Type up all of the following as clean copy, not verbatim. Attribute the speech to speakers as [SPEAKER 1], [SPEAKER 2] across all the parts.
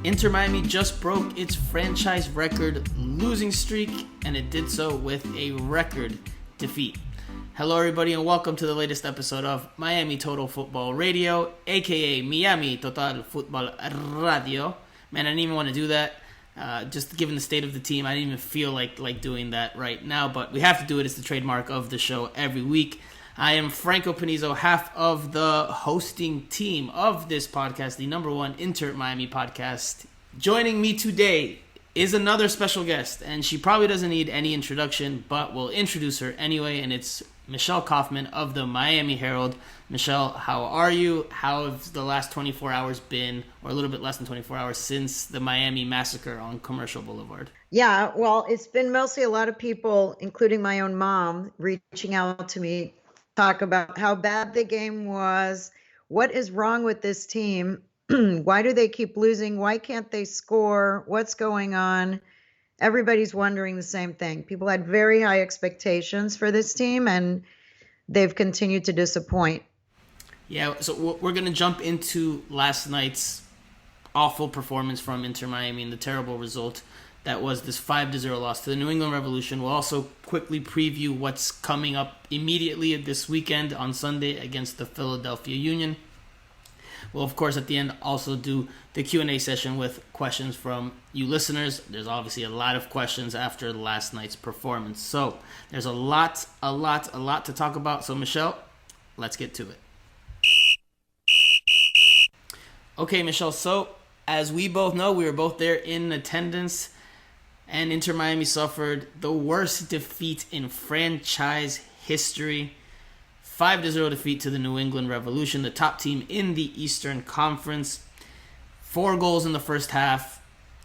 [SPEAKER 1] Inter Miami just broke its franchise record losing streak, and it did so with a record defeat. Hello everybody and welcome to the latest episode of Miami Total Football Radio, aka Miami Total Football Radio. Man, I didn't even want to do that. Just given the state of the team, I didn't even feel like doing that right now, but we have to do it. It's the trademark of the show every week. I am Franco Panizo, half of the hosting team of this podcast, the number one Inter Miami podcast. Joining me today is another special guest, and she probably doesn't need any introduction, but we'll introduce her anyway, and it's Michelle Kaufman of the Miami Herald. Michelle, how are you? How have the last 24 hours been, or a little bit less than 24 hours, since the Miami Massacre on Commercial Boulevard?
[SPEAKER 2] Yeah, well, it's been mostly a lot of people, including my own mom, reaching out to me, talk about how bad the game was, what is wrong with this team, why do they keep losing, why can't they score, what's going on. Everybody's wondering the same thing. People had very high expectations for this team, and they've continued to disappoint.
[SPEAKER 1] Yeah, so we're going to jump into last night's awful performance from Inter Miami and the terrible result that was this 5-0 loss to the New England Revolution. We'll also quickly preview what's coming up immediately this weekend on Sunday against the Philadelphia Union. We'll, of course, at the end also do the Q&A session with questions from you listeners. There's obviously a lot of questions after last night's performance. So there's a lot to talk about. So, Michelle, let's get to it. Okay, Michelle, so as we both know, we were both there in attendance, and Inter Miami suffered the worst defeat in franchise history. 5-0 defeat to the New England Revolution, the top team in the Eastern Conference. 4 goals in the first half,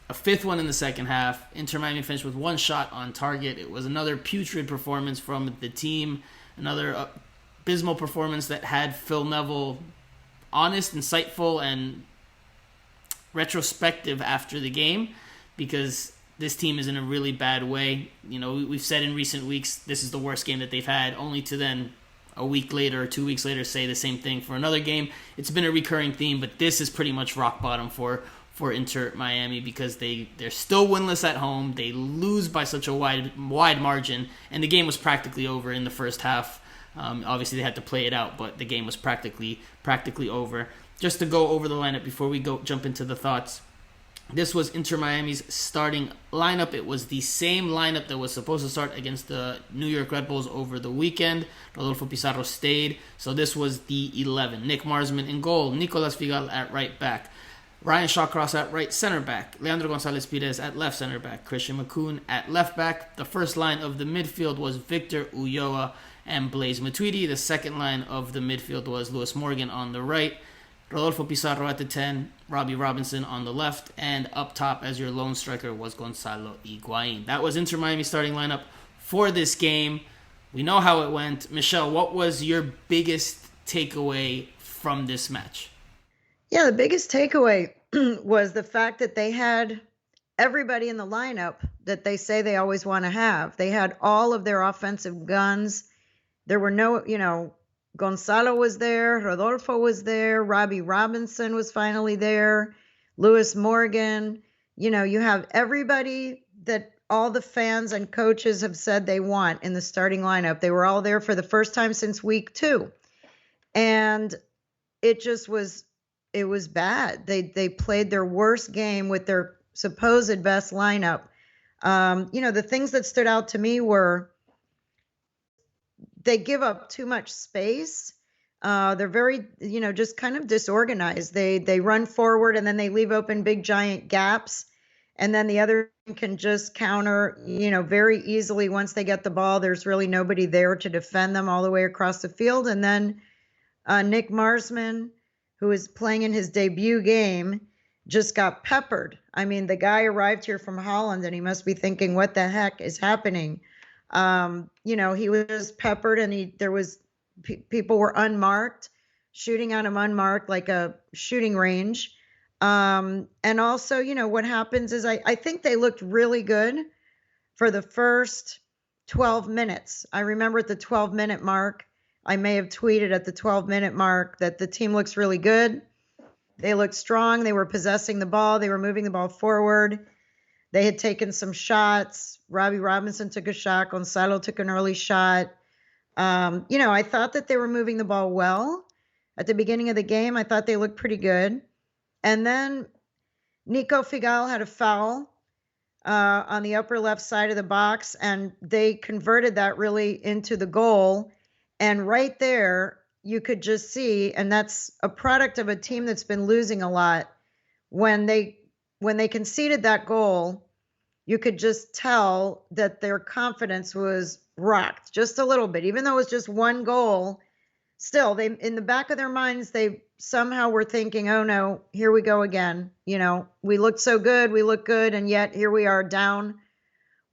[SPEAKER 1] a 5th one in the second half. Inter Miami finished with 1 shot on target. It was another putrid performance from the team, another abysmal performance that had Phil Neville honest, insightful, and retrospective after the game, because this team is in a really bad way. You know, we've said in recent weeks this is the worst game that they've had, only to then a week later or 2 weeks later say the same thing for another game. It's been a recurring theme, but this is pretty much rock bottom for Inter Miami, because they're still winless at home. They lose by such a wide margin, and the game was practically over in the first half. Obviously they had to play it out, but the game was practically over. Just to go over the lineup before we jump into the thoughts. This was Inter Miami's starting lineup. It was the same lineup that was supposed to start against the New York Red Bulls over the weekend. Rodolfo Pizarro stayed, so this was the 11. Nick Marsman in goal. Nicolas Figal at right back. Ryan Shawcross at right center back. Leandro Gonzalez Pires at left center back. Christian McCoon at left back. The first line of the midfield was Victor Ulloa and Blaise Matuidi. The second line of the midfield was Lewis Morgan on the right. Rodolfo Pizarro at the 10, Robbie Robinson on the left, and up top as your lone striker was Gonzalo Higuain. That was Inter Miami's starting lineup for this game. We know how it went. Michelle, what was your biggest takeaway from this match?
[SPEAKER 2] Yeah, the biggest takeaway was the fact that they had everybody in the lineup that they say they always want to have. They had all of their offensive guns. There were no, Gonzalo was there, Rodolfo was there, Robbie Robinson was finally there, Lewis Morgan. You have everybody that all the fans and coaches have said they want in the starting lineup. They were all there for the first time since week 2. And it was bad. They played their worst game with their supposed best lineup. The things that stood out to me were they give up too much space. They're very, just kind of disorganized. They run forward and then they leave open big giant gaps. And then the other can just counter, very easily once they get the ball. There's really nobody there to defend them all the way across the field. And then Nick Marsman, who is playing in his debut game, just got peppered. I mean, the guy arrived here from Holland and he must be thinking, what the heck is happening? He was peppered, and people were unmarked, shooting at him unmarked, like a shooting range. And also, what happens is I think they looked really good for the first 12 minutes. I remember at the 12-minute mark, I may have tweeted at the 12-minute mark that the team looks really good. They looked strong. They were possessing the ball. They were moving the ball forward. They had taken some shots. Robbie Robinson took a shot. Gonzalo took an early shot. I thought that they were moving the ball well at the beginning of the game. I thought they looked pretty good. And then Nico Figal had a foul on the upper left side of the box, and they converted that really into the goal. And right there, you could just see, and that's a product of a team that's been losing a lot. When they conceded that goal, you could just tell that their confidence was rocked just a little bit. Even though it was just one goal, still, they, in the back of their minds, they somehow were thinking, oh no, here we go again. We looked so good, we look good, and yet here we are down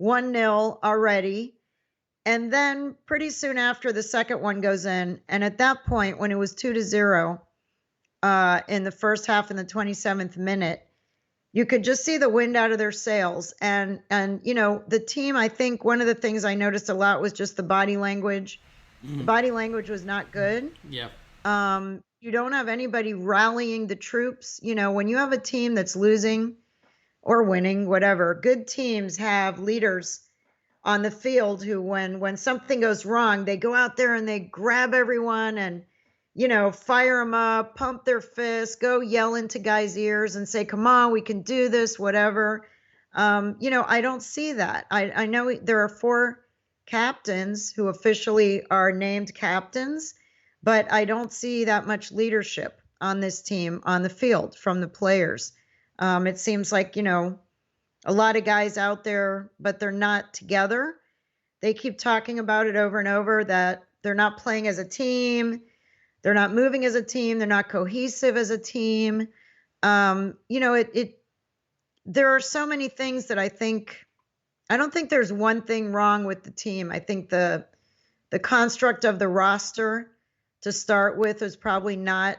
[SPEAKER 2] 1-0 already. And then pretty soon after, the second one goes in. And at that point, when it was 2-0 in the first half in the 27th minute, you could just see the wind out of their sails. And the team, I think one of the things I noticed a lot was just the body language. The body language was not good.
[SPEAKER 1] Yeah.
[SPEAKER 2] You don't have anybody rallying the troops. When you have a team that's losing or winning, whatever, good teams have leaders on the field who, when something goes wrong, they go out there and they grab everyone and, fire them up, pump their fists, go yell into guys' ears and say, come on, we can do this, whatever. I don't see that. I know there are 4 captains who officially are named captains, but I don't see that much leadership on this team on the field from the players. It seems like, a lot of guys out there, but they're not together. They keep talking about it over and over that they're not playing as a team. They're not moving as a team. They're not cohesive as a team. There are so many things that I don't think there's one thing wrong with the team. I think the construct of the roster to start with is probably not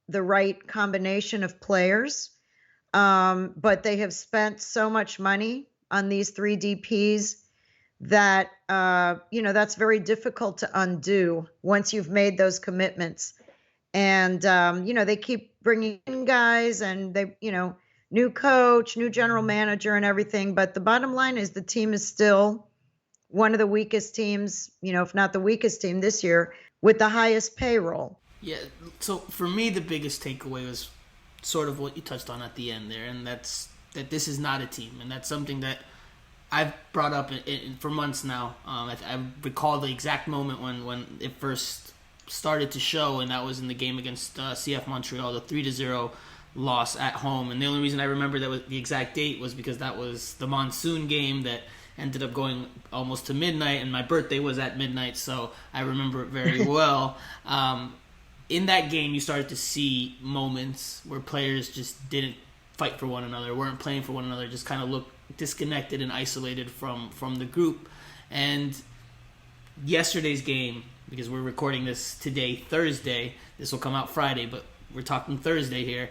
[SPEAKER 2] the right combination of players. But they have spent so much money on these 3 DPs that, that's very difficult to undo once you've made those commitments. And, they keep bringing in guys and they, new coach, new general manager and everything. But the bottom line is the team is still one of the weakest teams, if not the weakest team this year, with the highest payroll.
[SPEAKER 1] Yeah. So for me, the biggest takeaway was sort of what you touched on at the end there, and that's that this is not a team, and that's something that I've brought up for months now. I recall the exact moment when it first started to show, and that was in the game against CF Montreal, the 3-0 loss at home. And the only reason I remember that was the exact date was because that was the monsoon game that ended up going almost to midnight, and my birthday was at midnight, so I remember it very well. In that game, you started to see moments where players just didn't fight for one another, weren't playing for one another, just kind of looked disconnected and isolated from the group. And yesterday's game, because we're recording this today, Thursday, this will come out Friday, but we're talking Thursday here.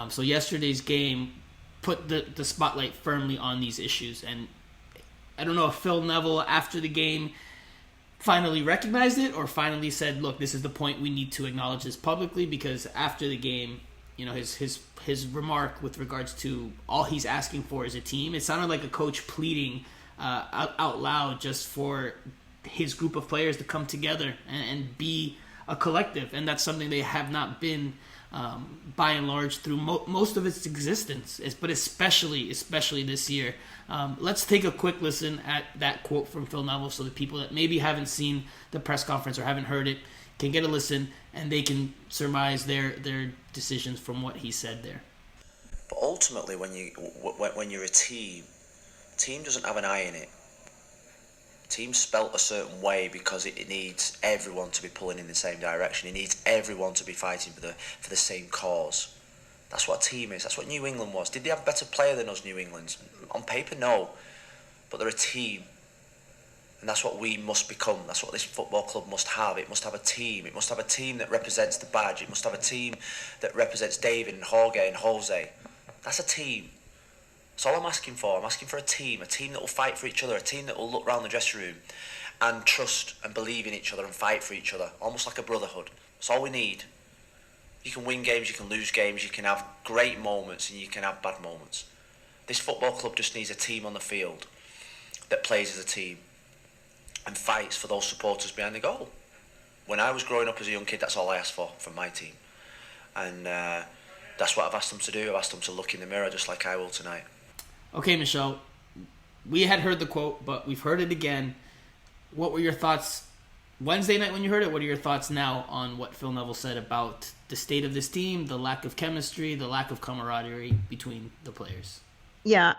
[SPEAKER 1] So yesterday's game put the spotlight firmly on these issues. And I don't know if Phil Neville, after the game, finally recognized it or finally said, look, this is the point, we need to acknowledge this publicly, because after the game, his remark with regards to all he's asking for is a team, it sounded like a coach pleading out loud just for his group of players to come together and be a collective, and that's something they have not been by and large through most of its existence, but especially this year. Let's take a quick listen at that quote from Phil Neville so the people that maybe haven't seen the press conference or haven't heard it can get a listen and they can surmise their decisions from what he said there.
[SPEAKER 3] But ultimately, when you're a team doesn't have an I in it. Team's spelt a certain way because it needs everyone to be pulling in the same direction. It needs everyone to be fighting for the same cause. That's what a team is. That's what New England was. Did they have a better player than us, New England? On paper, no. But they're a team. And that's what we must become. That's what this football club must have. It must have a team. It must have a team that represents the badge. It must have a team that represents David and Jorge and Jose. That's a team. That's all I'm asking for. I'm asking for a team that will fight for each other, a team that will look around the dressing room and trust and believe in each other and fight for each other, almost like a brotherhood. That's all we need. You can win games, you can lose games, you can have great moments and you can have bad moments. This football club just needs a team on the field that plays as a team and fights for those supporters behind the goal. When I was growing up as a young kid, that's all I asked for from my team. And that's what I've asked them to do. I've asked them to look in the mirror just like I will tonight.
[SPEAKER 1] Okay, Michelle, we had heard the quote, but we've heard it again. What were your thoughts Wednesday night when you heard it? What are your thoughts now on what Phil Neville said about the state of this team, the lack of chemistry, the lack of camaraderie between the players?
[SPEAKER 2] Yeah,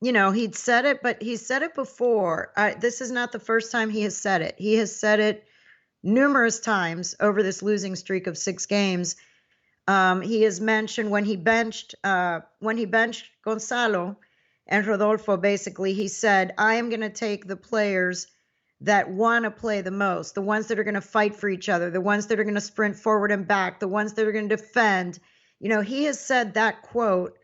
[SPEAKER 2] he'd said it, but he said it before. This is not the first time he has said it. He has said it numerous times over this losing streak of 6 games. He has mentioned when he benched Gonzalo and Rodolfo, basically, he said, I am going to take the players that want to play the most, the ones that are going to fight for each other, the ones that are going to sprint forward and back, the ones that are going to defend. He has said that quote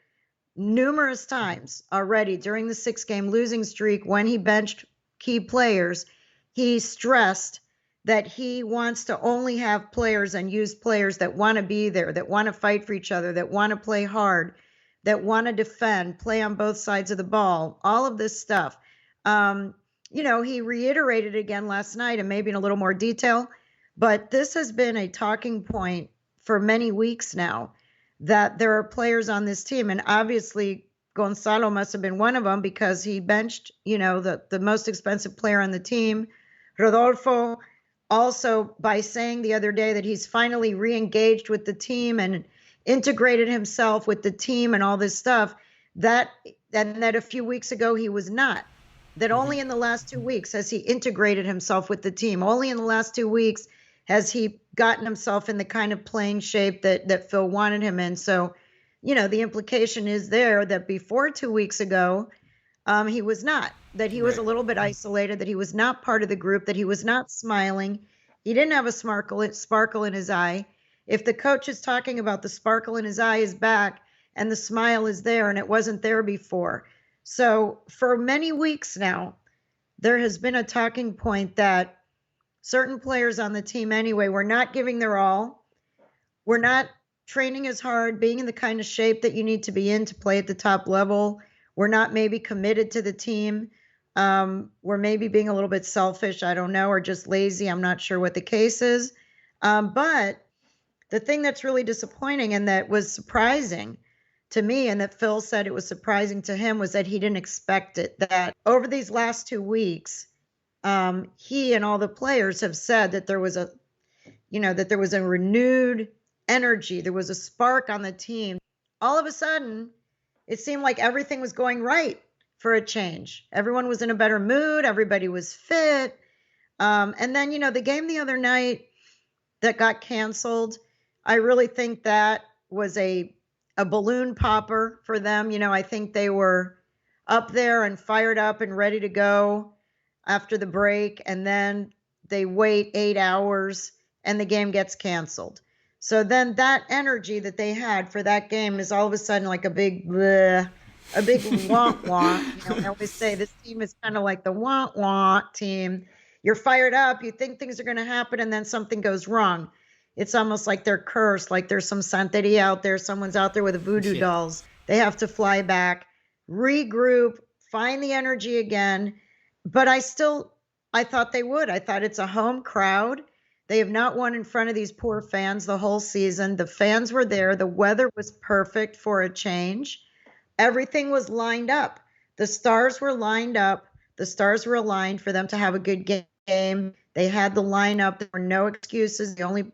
[SPEAKER 2] numerous times already during the 6-game losing streak. When he benched key players, he stressed that he wants to only have players and use players that want to be there, that want to fight for each other, that want to play hard, that want to defend, play on both sides of the ball, all of this stuff. He reiterated again last night and maybe in a little more detail, but this has been a talking point for many weeks now, that there are players on this team. And obviously Gonzalo must have been one of them because he benched, the most expensive player on the team. Rodolfo, also by saying the other day that he's finally re-engaged with the team and integrated himself with the team and all this stuff, that a few weeks ago he was not. That only in the last 2 weeks has he integrated himself with the team. Only in the last 2 weeks has he gotten himself in the kind of playing shape that Phil wanted him in. So, the implication is there that before 2 weeks ago, he was not. That he was a little bit isolated, that he was not part of the group, that he was not smiling. He didn't have a sparkle in his eye. If the coach is talking about the sparkle in his eye is back and the smile is there and it wasn't there before. So for many weeks now, there has been a talking point that certain players on the team anyway were not giving their all. We're not training as hard, being in the kind of shape that you need to be in to play at the top level. We're not maybe committed to the team. We're maybe being a little bit selfish, I don't know, or just lazy. I'm not sure what the case is. But the thing that's really disappointing and that was surprising to me, and that Phil said it was surprising to him, was that he didn't expect it. That over these last 2 weeks, he and all the players have said that there was a renewed energy. There was a spark on the team. All of a sudden, it seemed like everything was going right for a change. Everyone was in a better mood. Everybody was fit. And then, the game the other night that got canceled, I really think that was a balloon popper for them. I think they were up there and fired up and ready to go after the break, and then they wait 8 hours and the game gets canceled. So then that energy that they had for that game is all of a sudden like a big bleh, a big wah-wah. I always say this team is kind of like the wah-wah team. You're fired up, you think things are going to happen, and then something goes wrong. It's almost like they're cursed, like there's some Santeria out there. Someone's out there with voodoo dolls. They have to fly back, regroup, find the energy again. But I thought they would. I thought it's a home crowd. They have not won in front of these poor fans the whole season. The fans were there. The weather was perfect for a change. Everything was lined up. The stars were lined up. The stars were aligned for them to have a good game. They had the lineup. There were no excuses. The only,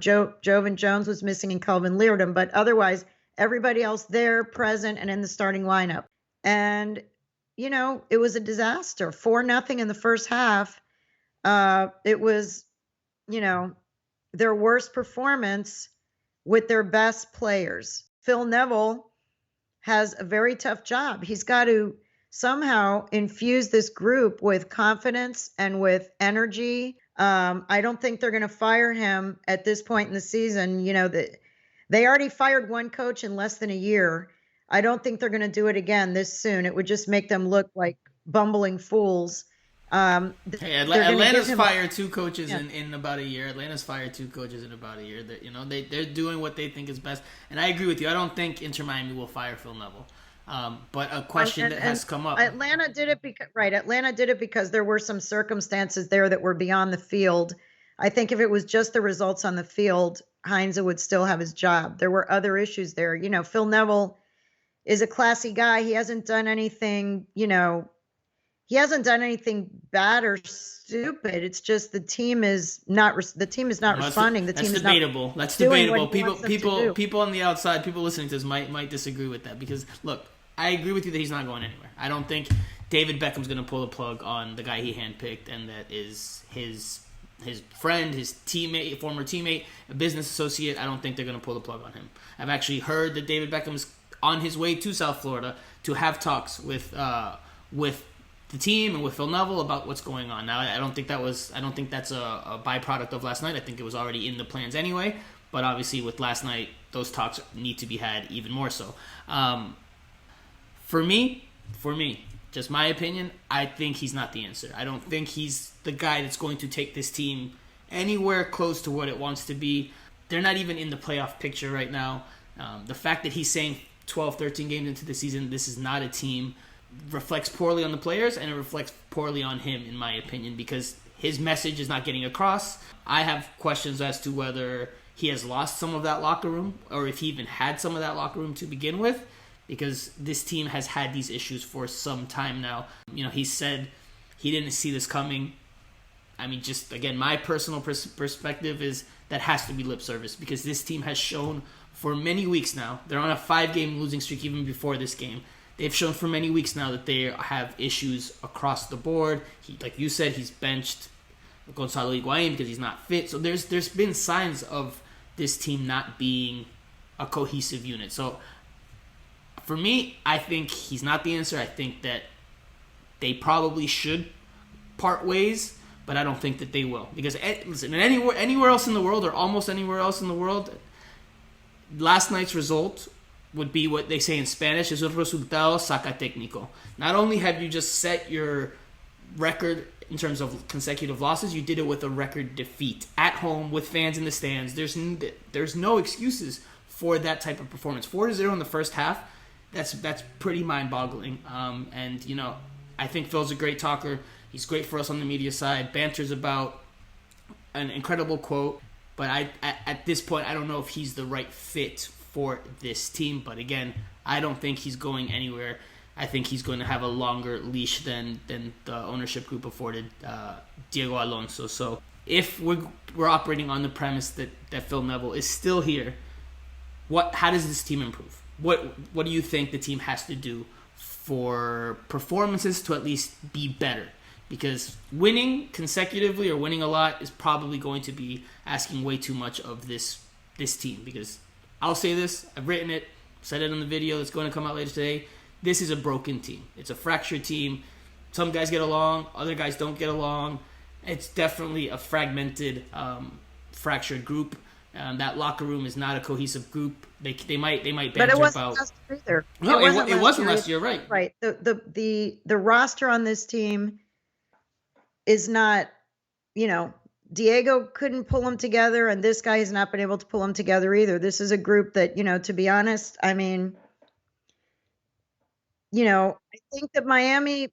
[SPEAKER 2] Jovan Jones was missing and Calvin Leardom, but otherwise everybody else there, present and in the starting lineup. And, it was a disaster. 4-0 in the first half. It was, their worst performance with their best players. Phil Neville has a very tough job. He's got to somehow infuse this group with confidence and with energy. I don't think they're going to fire him at this point in the season. They already fired one coach in less than a year. I don't think they're going to do it again this soon. It would just make them look like bumbling fools.
[SPEAKER 1] Hey,
[SPEAKER 2] they're going to give
[SPEAKER 1] Atlanta's
[SPEAKER 2] him.
[SPEAKER 1] fired two coaches
[SPEAKER 2] Yeah.
[SPEAKER 1] in about a year. Atlanta's fired two coaches in about a year. They're doing what they think is best. And I agree with you. I don't think Inter Miami will fire Phil Neville. But a question that has come up.
[SPEAKER 2] Atlanta did it because Atlanta did it because there were some circumstances there that were beyond the field. I think if it was just the results on the field, Heinze would still have his job. There were other issues there. Phil Neville is a classy guy. He hasn't done anything, he hasn't done anything bad or stupid. It's just the team is not responding. The
[SPEAKER 1] That's
[SPEAKER 2] team is
[SPEAKER 1] debatable. That's
[SPEAKER 2] doing
[SPEAKER 1] debatable.
[SPEAKER 2] what he wants them to do.
[SPEAKER 1] People on the outside, people listening to this might disagree with that because look, I agree with you that he's not going anywhere. I don't think David Beckham's going to pull the plug on the guy he handpicked, and that is his friend, his teammate, former teammate, a business associate. I don't think they're going to pull the plug on him. I've actually heard that David Beckham's on his way to South Florida to have talks with the team and with Phil Neville about what's going on. Now, I don't think that's a byproduct of last night. I think it was already in the plans anyway. But obviously, with last night, those talks need to be had even more so. For me, just my opinion, I think he's not the answer. I don't think he's the guy that's going to take this team anywhere close to what it wants to be. They're not even in the playoff picture right now. The fact that he's saying 12, 13 games into the season, this is not a team, reflects poorly on the players, and it reflects poorly on him, in my opinion, because his message is not getting across. I have questions as to whether he has lost some of that locker room, or if he even had some of that locker room to begin with, because this team has had these issues for some time now. He said he didn't see this coming. I mean, just, again, my personal perspective is that has to be lip service, because this team has shown for many weeks now, they're on a 5-game losing streak even before this game. They've shown for many weeks now that they have issues across the board. Like you said, he's benched Gonzalo Higuain because he's not fit. So there's been signs of this team not being a cohesive unit. So for me, I think he's not the answer. I think that they probably should part ways, but I don't think that they will. Because, listen, anywhere else in the world, or almost anywhere else in the world, last night's result would be what they say in Spanish, es un resultado saca técnico. Not only have you just set your record in terms of consecutive losses, you did it with a record defeat at home with fans in the stands. There's no excuses for that type of performance. 4-0 in the first half, that's pretty mind-boggling. And I think Phil's a great talker. He's great for us on the media side. Banters about an incredible quote. But at this point, I don't know if he's the right fit for this team. But again, I don't think he's going anywhere. I think he's going to have a longer leash than the ownership group afforded Diego Alonso. So if we're operating on the premise that Phil Neville is still here, how does this team improve? What do you think the team has to do for performances to at least be better? Because winning consecutively or winning a lot is probably going to be asking way too much of this team. Because I'll say this, I've written it, said it in the video that's going to come out later today. This is a broken team. It's a fractured team. Some guys get along, other guys don't get along. It's definitely a fragmented, fractured group. That locker room is not a cohesive group. They might banter
[SPEAKER 2] But it wasn't
[SPEAKER 1] about.
[SPEAKER 2] last year either.
[SPEAKER 1] No, it wasn't last year, right?
[SPEAKER 2] Right. The roster on this team is not, Diego couldn't pull them together, and this guy has not been able to pull them together either. This is a group that, to be honest, I mean, I think that Miami,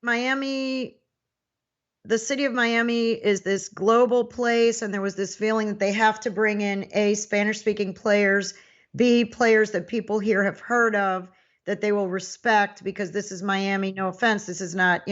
[SPEAKER 2] the city of Miami is this global place, and there was this feeling that they have to bring in A, Spanish-speaking players, B, players that people here have heard of, that they will respect, because this is Miami. No offense, this is not,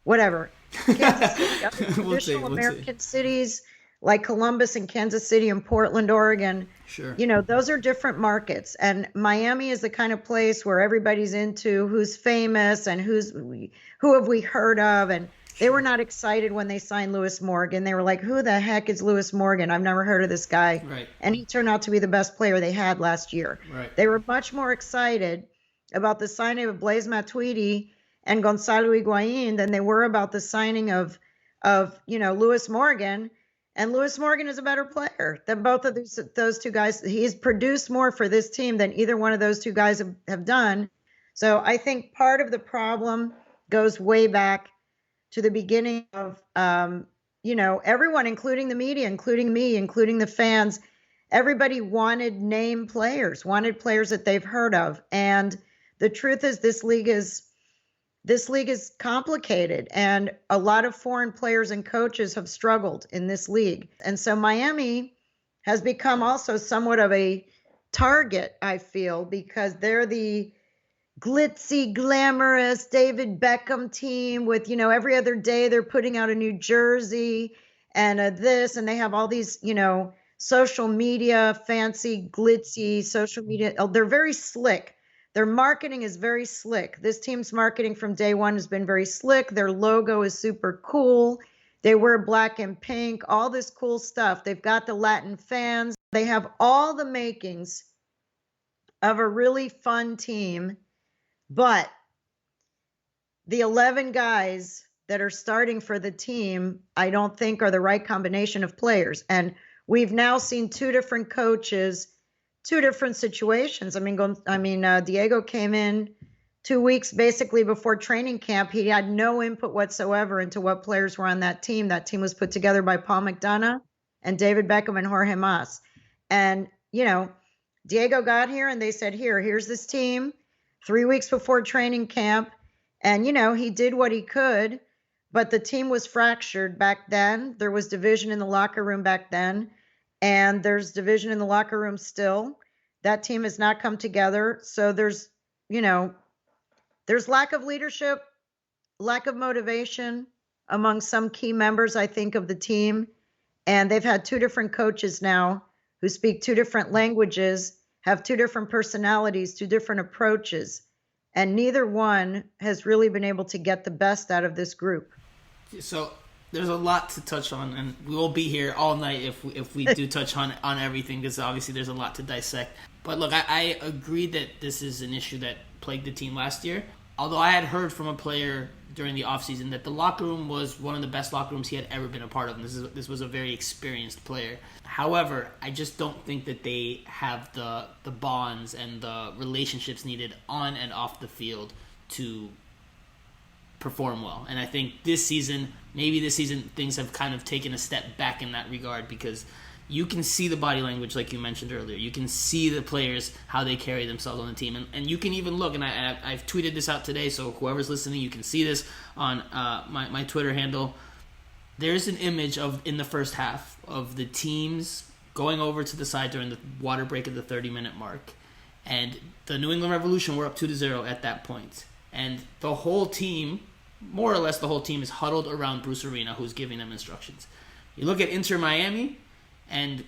[SPEAKER 2] whatever. Kansas City, other traditional American cities like Columbus and Kansas City and Portland, Oregon.
[SPEAKER 1] Sure.
[SPEAKER 2] Those are different markets. And Miami is the kind of place where everybody's into who's famous and who have we heard of. And they were not excited when they signed Lewis Morgan. They were like, who the heck is Lewis Morgan? I've never heard of this guy.
[SPEAKER 1] Right.
[SPEAKER 2] And he turned out to be the best player they had last year.
[SPEAKER 1] Right.
[SPEAKER 2] They were much more excited about the signing of Blaise Matuidi and Gonzalo Higuain than they were about the signing of Lewis Morgan. And Lewis Morgan is a better player than both of those two guys. He's produced more for this team than either one of those two guys have done. So I think part of the problem goes way back to the beginning of, everyone, including the media, including me, including the fans, everybody wanted name players, wanted players that they've heard of. And the truth is this league is complicated, and a lot of foreign players and coaches have struggled in this league. And so Miami has become also somewhat of a target, I feel, because they're the glitzy, glamorous David Beckham team with, every other day they're putting out a new jersey and this, and they have all these, social media, fancy, glitzy social media. They're very slick. Their marketing is very slick. This team's marketing from day one has been very slick. Their logo is super cool. They wear black and pink, all this cool stuff. They've got the Latin fans. They have all the makings of a really fun team. But the 11 guys that are starting for the team, I don't think are the right combination of players. And we've now seen two different coaches, two different situations. Diego came in 2 weeks basically before training camp. He had no input whatsoever into what players were on that team. That team was put together by Paul McDonough and David Beckham and Jorge Mas. And, Diego got here and they said, here's this team 3 weeks before training camp. And, he did what he could, but the team was fractured back then. There was division in the locker room back then, and there's division in the locker room still. That team has not come together. So there's lack of leadership, lack of motivation among some key members, I think, of the team. And they've had two different coaches now who speak two different languages, have two different personalities, two different approaches, and neither one has really been able to get the best out of this group.
[SPEAKER 1] So there's a lot to touch on, and we will be here all night if we do touch on everything, because obviously there's a lot to dissect. But look, I agree that this is an issue that plagued the team last year, although I had heard from a player during the offseason that the locker room was one of the best locker rooms he had ever been a part of, and this was a very experienced player. However, I just don't think that they have the bonds and the relationships needed on and off the field to perform well. And I think this season things have kind of taken a step back in that regard, because you can see the body language, like you mentioned earlier. You can see the players, how they carry themselves on the team. And you can even look, and I've tweeted this out today, so whoever's listening, you can see this on my Twitter handle. There's an image in the first half of the teams going over to the side during the water break at the 30-minute mark. And the New England Revolution were up 2-0 at that point. And the whole team, more or less the whole team, is huddled around Bruce Arena, who's giving them instructions. You look at Inter Miami, and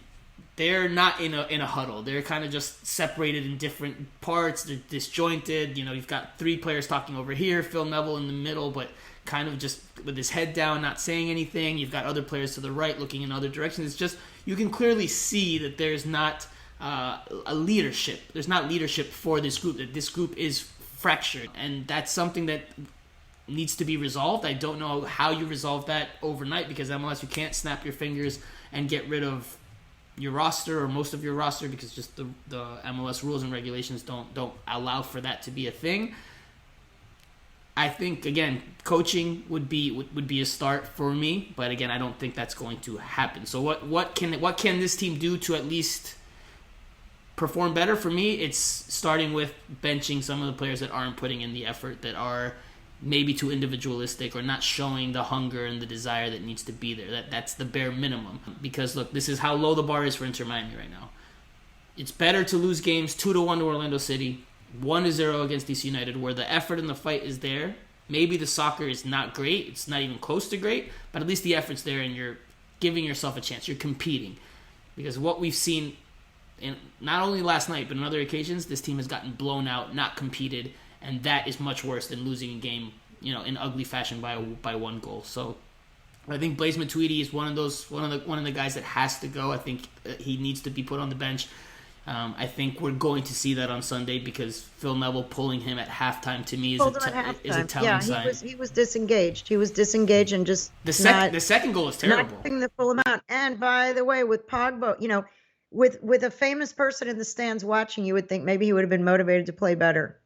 [SPEAKER 1] they're not in a huddle. They're kind of just separated in different parts. They're disjointed. You've got three players talking over here, Phil Neville in the middle, but kind of just with his head down, not saying anything. You've got other players to the right looking in other directions. It's just, you can clearly see that there's not a leadership. There's not leadership for this group, that this group is fractured. And that's something that needs to be resolved. I don't know how you resolve that overnight, because MLS, you can't snap your fingers and get rid of your roster or most of your roster, because just the MLS rules and regulations don't allow for that to be a thing. I think, again, coaching would be a start for me, but again, I don't think that's going to happen. So what can this team do to at least perform better? For me, it's starting with benching some of the players that aren't putting in the effort, that are maybe too individualistic or not showing the hunger and the desire that needs to be there. That's the bare minimum. Because look, this is how low the bar is for Inter Miami right now. It's better to lose games 2-1 to Orlando City, 1-0 against DC United, where the effort and the fight is there. Maybe the soccer is not great, it's not even close to great, but at least the effort's there and you're giving yourself a chance. You're competing. Because what we've seen, in not only last night, but on other occasions, this team has gotten blown out, not competed, and that is much worse than losing a game, in ugly fashion by one goal. So I think Blaise Matuidi is one of the guys that has to go. I think he needs to be put on the bench. I think we're going to see that on Sunday, because Phil Neville pulling him at halftime to me is a telling sign.
[SPEAKER 2] He was disengaged. He was disengaged and just
[SPEAKER 1] the second goal is terrible.
[SPEAKER 2] Not giving the full amount. And by the way, with Pogba, with a famous person in the stands watching, you would think maybe he would have been motivated to play better.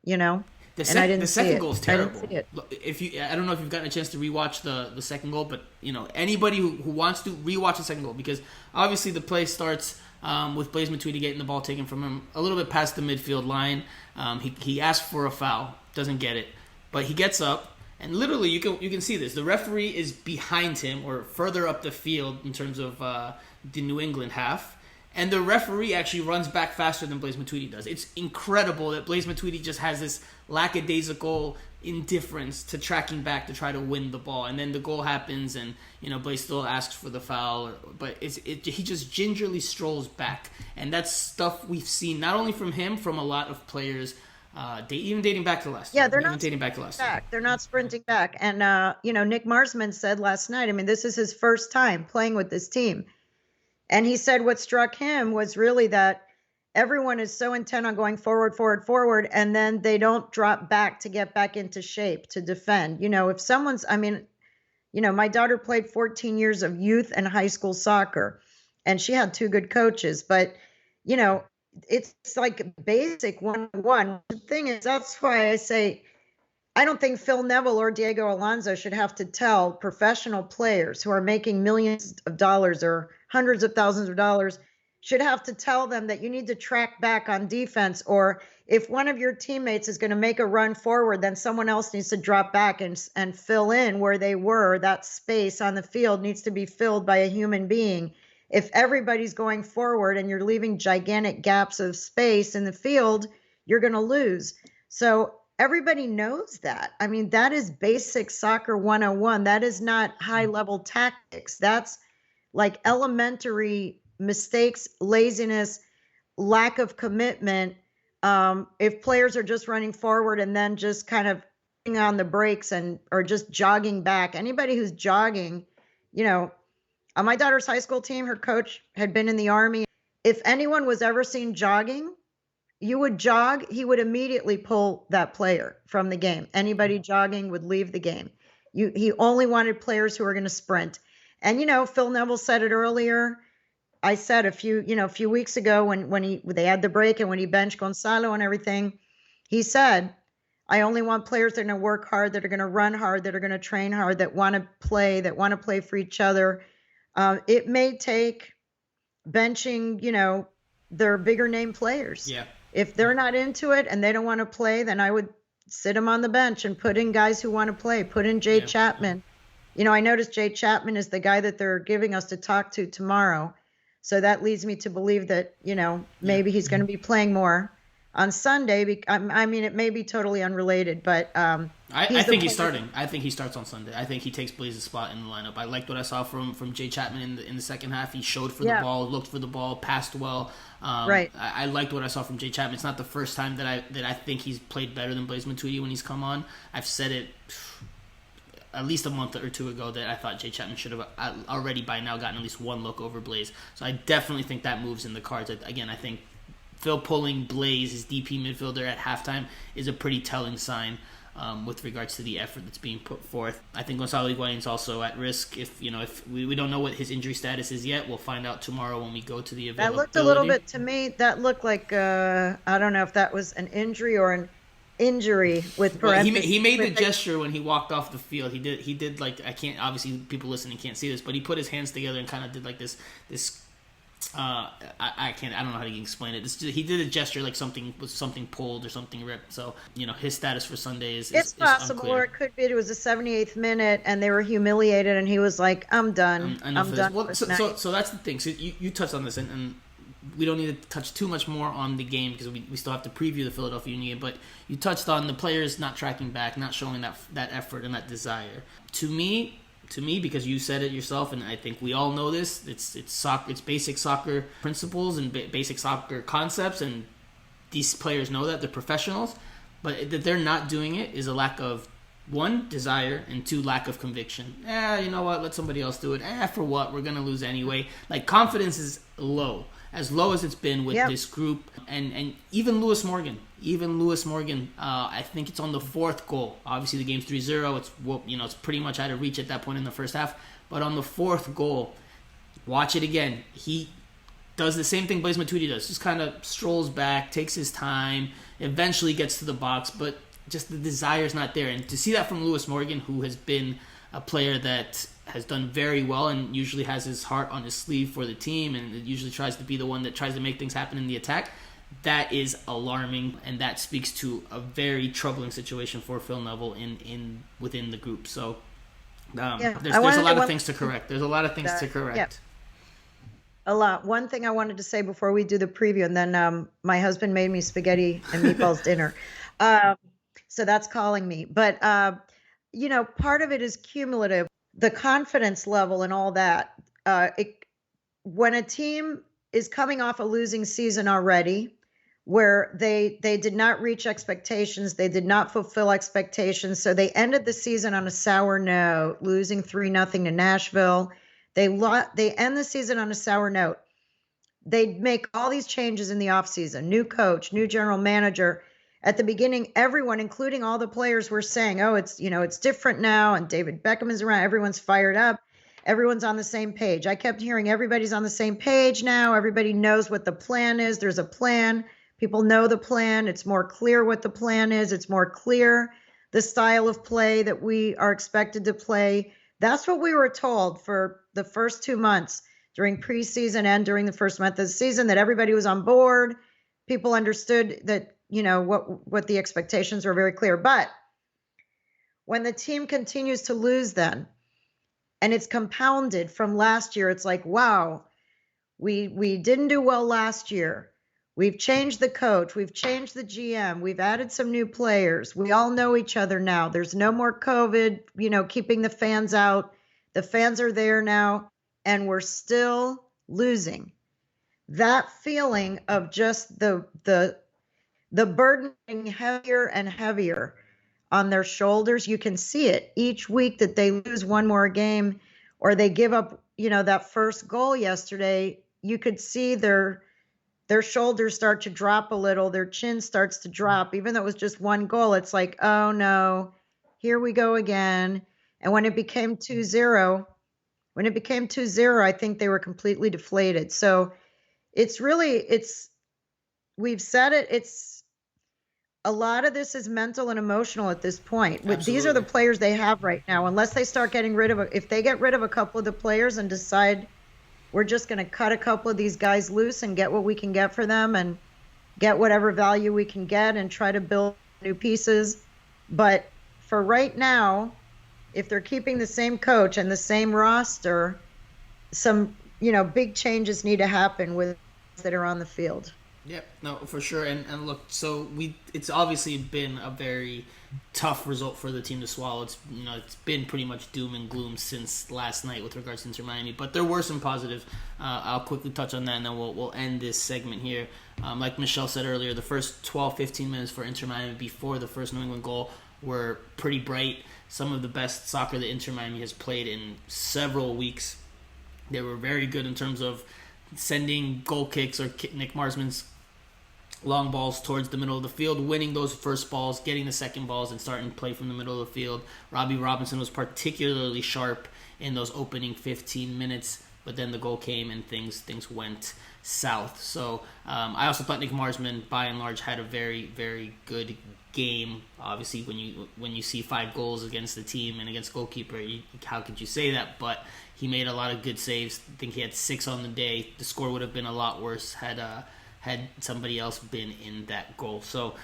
[SPEAKER 2] and I didn't
[SPEAKER 1] the
[SPEAKER 2] see
[SPEAKER 1] second
[SPEAKER 2] it.
[SPEAKER 1] goal is
[SPEAKER 2] I didn't
[SPEAKER 1] terrible.
[SPEAKER 2] see it.
[SPEAKER 1] I don't know if you've gotten a chance to rewatch the second goal, but anybody who wants to rewatch the second goal, because obviously the play starts with Blaise Matuidi getting the ball taken from him a little bit past the midfield line. He asked for a foul, doesn't get it, but he gets up. And literally, you can see this. The referee is behind him or further up the field in terms of the New England half. And the referee actually runs back faster than Blaise Matuidi does. It's incredible that Blaise Matuidi just has this lackadaisical indifference to tracking back to try to win the ball. And then the goal happens and, Blaise still asks for the foul. But he just gingerly strolls back. And that's stuff we've seen not only from him, from a lot of players even dating back to last year.
[SPEAKER 2] Yeah, they're not
[SPEAKER 1] dating back to last year.
[SPEAKER 2] They're not sprinting back. And, Nick Marsman said last night, this is his first time playing with this team. And he said what struck him was really that everyone is so intent on going forward, and then they don't drop back to get back into shape to defend. If someone's, my daughter played 14 years of youth and high school soccer, and she had 2 good coaches, but, it's like basic 101. The thing is, that's why I say, I don't think Phil Neville or Diego Alonso should have to tell professional players who are making millions of dollars or hundreds of thousands of dollars, should have to tell them that you need to track back on defense, or if one of your teammates is going to make a run forward, then someone else needs to drop back and fill in where they were. That space on the field needs to be filled by a human being. If everybody's going forward and you're leaving gigantic gaps of space in the field, you're going to lose. So everybody knows that. That is basic soccer 101. That is not high-level tactics. That's like elementary mistakes, laziness, lack of commitment. If players are just running forward and then just kind of on the brakes or just jogging back, anybody who's jogging, on my daughter's high school team, her coach had been in the Army. If anyone was ever seen jogging, you would jog, he would immediately pull that player from the game. Anybody jogging would leave the game. He only wanted players who were going to sprint. And, Phil Neville said it earlier. I said a few weeks ago when they had the break and when he benched Gonzalo and everything, he said, I only want players that are going to work hard, that are going to run hard, that are going to train hard, that want to play for each other. It may take benching, their bigger name players.
[SPEAKER 1] Yeah.
[SPEAKER 2] If they're not into it and they don't want to play, then I would sit them on the bench and put in guys who want to play. Put in Jay Chapman. I noticed Jay Chapman is the guy that they're giving us to talk to tomorrow. So that leads me to believe that, maybe he's going to be playing more on Sunday. It may be totally unrelated, but
[SPEAKER 1] I think he's starting. I think he starts on Sunday. I think he takes Blaise's spot in the lineup. I liked what I saw from Jay Chapman in the second half. He showed for the ball, looked for the ball, passed well.
[SPEAKER 2] Right.
[SPEAKER 1] I liked what I saw from Jay Chapman. It's not the first time that I think he's played better than Blaise Matuidi when he's come on. I've said it at least a month or 2 ago that I thought Jay Chapman should have already by now gotten at least one look over Blaise. So I definitely think that moves in the cards. Again, I think Phil pulling Blaise, his DP midfielder, at halftime is a pretty telling sign with regards to the effort that's being put forth. I think Gonzalo Higuain's also at risk. If we don't know what his injury status is yet, we'll find out tomorrow when we go to the availability.
[SPEAKER 2] That looked a little bit to me. That looked like I don't know if that was an injury or an injury with parentheses.
[SPEAKER 1] Well, he made the gesture when he walked off the field. He did like, I can't, obviously people listening can't see this, but he put his hands together and kind of did like this I don't know how to explain it. He did a gesture like something pulled or something ripped. So his status for Sunday is
[SPEAKER 2] possible,
[SPEAKER 1] unclear.
[SPEAKER 2] Or it could be it was the 78th minute and they were humiliated and he was like, I'm done. I'm done.
[SPEAKER 1] Well, so that's the thing. So you touched on this and we don't need to touch too much more on the game because we still have to preview the Philadelphia Union game. But you touched on the players not tracking back, not showing that effort and that desire. To me, because you said it yourself, and I think we all know this, it's soccer, it's basic soccer principles and basic soccer concepts, and these players know that they're professionals, but that they're not doing it is a lack of, 1, desire, and 2, lack of conviction. You know what? Let somebody else do it. For what? We're gonna lose anyway. Like, confidence is low as it's been with this group, and even Lewis Morgan. I think it's on the 4th goal. Obviously, the game's 3-0. It's pretty much out of reach at that point in the first half. But on the 4th goal, watch it again. He does the same thing Blaise Matuidi does. Just kind of strolls back, takes his time, eventually gets to the box. But just the desire's not there. And to see that from Lewis Morgan, who has been a player that has done very well and usually has his heart on his sleeve for the team and usually tries to be the one that tries to make things happen in the attack, that is alarming, and that speaks to a very troubling situation for Phil Neville within the group. So there's a lot of things to correct. There's a lot of things to correct.
[SPEAKER 2] Yeah. A lot. One thing I wanted to say before we do the preview, and then my husband made me spaghetti and meatballs dinner. So that's calling me. But, part of it is cumulative. The confidence level and all that. When a team is coming off a losing season already, where they did not reach expectations, they did not fulfill expectations, so they ended the season on a sour note, losing 3-0 to Nashville. They end the season on a sour note. They make all these changes in the offseason, new coach, new general manager. At the beginning, everyone, including all the players, were saying, oh, it's different now, and David Beckham is around. Everyone's fired up. Everyone's on the same page. I kept hearing everybody's on the same page now. Everybody knows what the plan is. There's a plan. People know the plan. It's more clear what the plan is. It's more clear the style of play that we are expected to play. That's what we were told for the first 2 months during preseason and during the first month of the season, that everybody was on board. People understood that, what the expectations were very clear. But when the team continues to lose then, and it's compounded from last year, it's like, wow, we didn't do well last year. We've changed the coach. We've changed the GM. We've added some new players. We all know each other now. There's no more COVID, keeping the fans out. The fans are there now, and we're still losing. That feeling of just the burden being heavier and heavier on their shoulders, you can see it each week that they lose one more game or they give up, that first goal yesterday. You could see their shoulders start to drop a little. Their chin starts to drop. Even though it was just one goal, it's like, oh no, here we go again. And when it became 2-0, I think they were completely deflated. So we've said it, a lot of this is mental and emotional at this point.
[SPEAKER 1] Absolutely.
[SPEAKER 2] These are the players they have right now. Unless they start getting if they get rid of a couple of the players and decide we're just going to cut a couple of these guys loose and get what we can get for them and get whatever value we can get and try to build new pieces. But for right now, if they're keeping the same coach and the same roster, some, big changes need to happen with that are on the field.
[SPEAKER 1] Yep, no, for sure. And look, so it's obviously been a very tough result for the team to swallow. It's been pretty much doom and gloom since last night with regards to Inter Miami, but there were some positives. I'll quickly touch on that, and then we'll end this segment here. Like Michelle said earlier, the first 12-15 minutes for Inter Miami before the first New England goal were pretty bright. Some of the best soccer that Inter Miami has played in several weeks. They were very good in terms of sending goal kicks or Nick Marsman's long balls towards the middle of the field, winning those first balls, getting the second balls, and starting to play from the middle of the field. Robbie Robinson was particularly sharp in those opening 15 minutes, but then the goal came and things went south. So I also thought Nick Marsman, by and large, had a very, very good game. Obviously, when you see 5 goals against the team and against goalkeeper, how could you say that? But he made a lot of good saves. I think he had 6 on the day. The score would have been a lot worse had somebody else been in that goal. So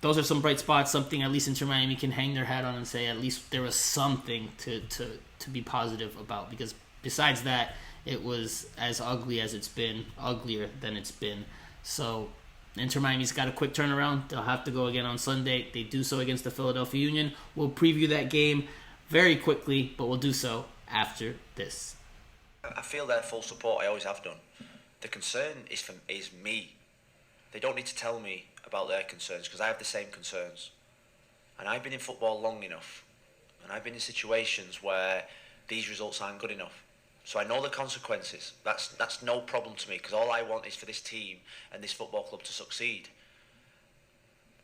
[SPEAKER 1] those are some bright spots, something at least Inter Miami can hang their hat on and say at least there was something to be positive about, because besides that, it was as ugly as it's been, uglier than it's been. So Inter Miami's got a quick turnaround. They'll have to go again on Sunday. They do so against the Philadelphia Union. We'll preview that game very quickly, but we'll do so after this.
[SPEAKER 3] I feel their full support. I always have done. The concern is me. They don't need to tell me about their concerns, because I have the same concerns. And I've been in football long enough, and I've been in situations where these results aren't good enough. So I know the consequences. That's no problem to me, because all I want is for this team and this football club to succeed.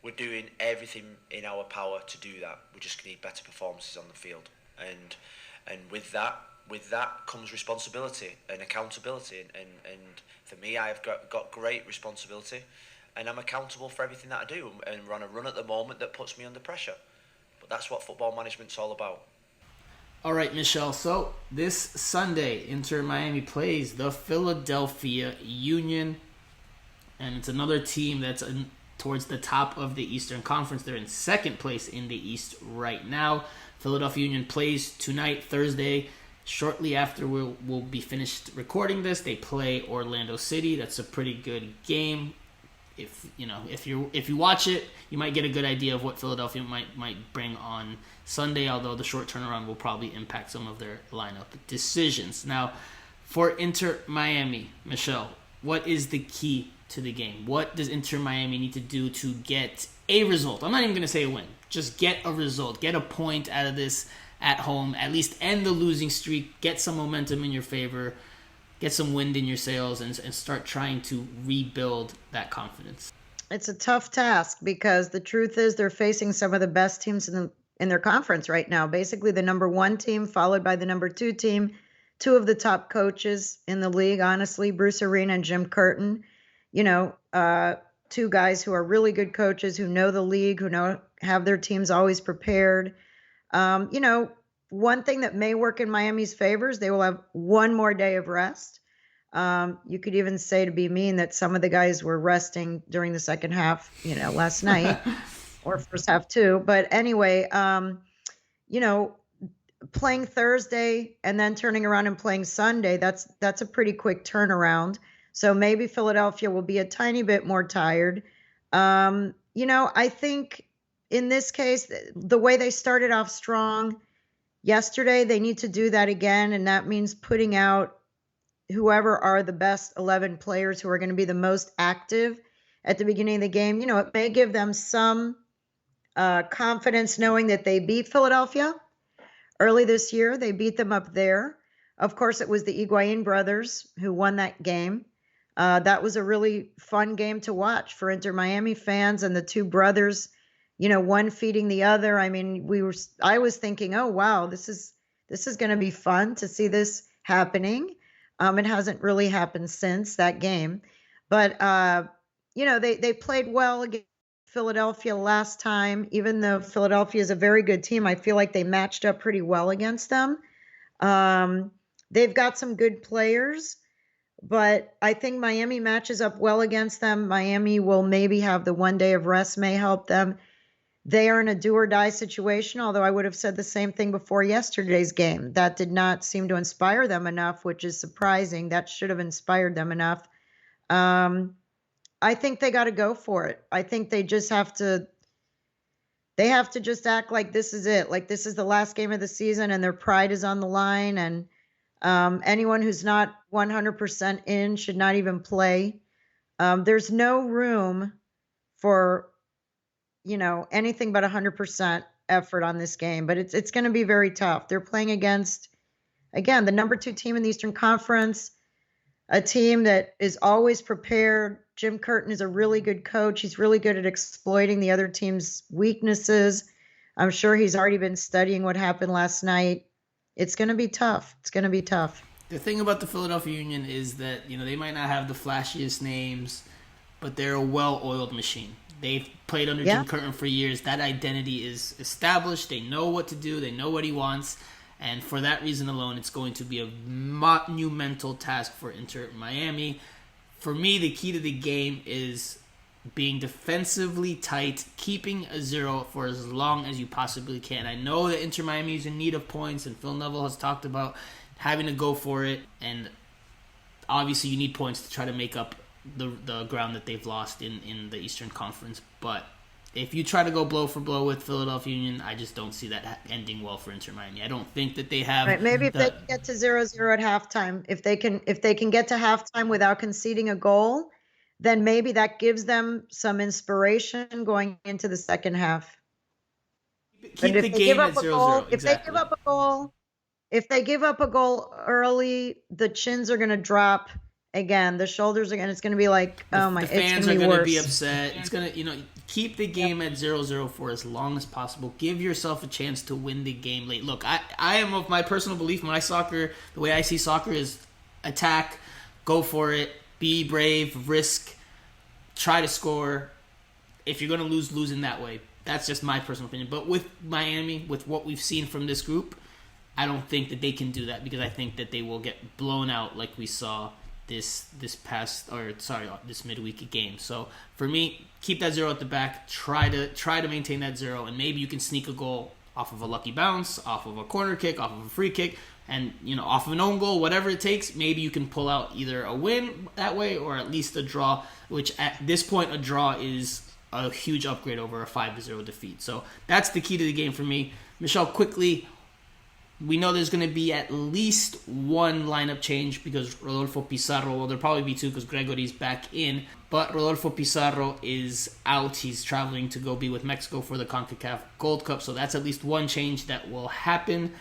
[SPEAKER 3] We're doing everything in our power to do that. We just need better performances on the field. And with that comes responsibility and accountability. And for me, I've got great responsibility. and I'm accountable for everything that I do, and we're on a run at the moment that puts me under pressure. But that's what football management's all about.
[SPEAKER 1] All right, Michelle. So this Sunday, Inter Miami plays the Philadelphia Union, and it's another team that's towards the top of the Eastern Conference. They're in second place in the East right now. Philadelphia Union plays tonight, Thursday. Shortly after we'll be finished recording this, they play Orlando City. That's a pretty good game. If you watch it, you might get a good idea of what Philadelphia might bring on Sunday, although the short turnaround will probably impact some of their lineup decisions. Now, for Inter Miami, Michelle, what is the key to the game? What does Inter Miami need to do to get a result? I'm not even going to say a win. Just get a result. Get a point out of this at home. At least end the losing streak. Get some momentum in your favor. Get some wind in your sails and start trying to rebuild that confidence.
[SPEAKER 2] It's a tough task because the truth is they're facing some of the best teams in their conference right now. Basically the number 1 team followed by the number 2 team. 2 of the top coaches in the league, honestly, Bruce Arena and Jim Curtin. 2 guys who are really good coaches, who know the league, who have their teams always prepared. One thing that may work in Miami's favor is they will have one more day of rest. You could even say, to be mean, that some of the guys were resting during the second half, last night or first half too. But anyway, playing Thursday and then turning around and playing Sunday, that's a pretty quick turnaround. So maybe Philadelphia will be a tiny bit more tired. I think in this case, the way they started off strong yesterday, they need to do that again, and that means putting out whoever are the best 11 players who are going to be the most active at the beginning of the game. It may give them some confidence knowing that they beat Philadelphia early this year. They beat them up there. Of course, it was the Higuain brothers who won that game. That was a really fun game to watch for Inter Miami fans, and the 2 brothers, one feeding the other. I mean, I was thinking, oh wow, this is going to be fun to see this happening. It hasn't really happened since that game, but they played well against Philadelphia last time. Even though Philadelphia is a very good team, I feel like they matched up pretty well against them. They've got some good players, but I think Miami matches up well against them. Miami will maybe have the one day of rest, may help them. They are in a do or die situation, although I would have said the same thing before yesterday's game. That did not seem to inspire them enough, which is surprising. That should have inspired them enough. I think they got to go for it. I think they just have to just act like this is it. Like this is the last game of the season and their pride is on the line. And anyone who's not 100% in should not even play. There's no room for anything but 100% effort on this game, but it's going to be very tough. They're playing against, again, the number 2 team in the Eastern Conference, a team that is always prepared. Jim Curtin is a really good coach. He's really good at exploiting the other team's weaknesses. I'm sure he's already been studying what happened last night. It's going to be tough. It's going to be tough.
[SPEAKER 1] The thing about the Philadelphia Union is that, they might not have the flashiest names, but they're a well-oiled machine. They've played under Jim Curtin for years. That identity is established. They know what to do. They know what he wants. And for that reason alone, it's going to be a monumental task for Inter Miami. For me, the key to the game is being defensively tight, keeping a 0 for as long as you possibly can. I know that Inter Miami is in need of points, and Phil Neville has talked about having to go for it. And obviously you need points to try to make up the ground that they've lost in the Eastern Conference. But if you try to go blow for blow with Philadelphia Union, I just don't see that ending well for Inter Miami. I don't think that they have.
[SPEAKER 2] Right, maybe if they can get to 0-0 at halftime, if they can get to halftime without conceding a goal, then maybe that gives them some inspiration going into the second half.
[SPEAKER 1] Keep the game at 0-0.
[SPEAKER 2] If they give up a goal early, the chins are going to drop. Again, the shoulders again. It's going to be like, oh my!
[SPEAKER 1] The fans are going to be upset. It's going to, keep the game at 0-0 for as long as possible. Give yourself a chance to win the game late. Look, I am of my personal belief. The way I see soccer is attack, go for it, be brave, risk, try to score. If you're going to lose in that way. That's just my personal opinion. But with Miami, with what we've seen from this group, I don't think that they can do that, because I think that they will get blown out like we saw this midweek game. So for me, keep that 0 at the back. Try to maintain that 0, and maybe you can sneak a goal off of a lucky bounce, off of a corner kick, off of a free kick, and off of an own goal, whatever it takes. Maybe you can pull out either a win that way or at least a draw, which at this point a draw is a huge upgrade over a 5-0 defeat. So that's the key to the game for me. Michelle, quickly, we know there's going to be at least one lineup change because Rodolfo Pizarro, well, there'll probably be two because Gregory's back in, but Rodolfo Pizarro is out. He's traveling to go be with Mexico for the CONCACAF Gold Cup, so that's at least one change that will happen.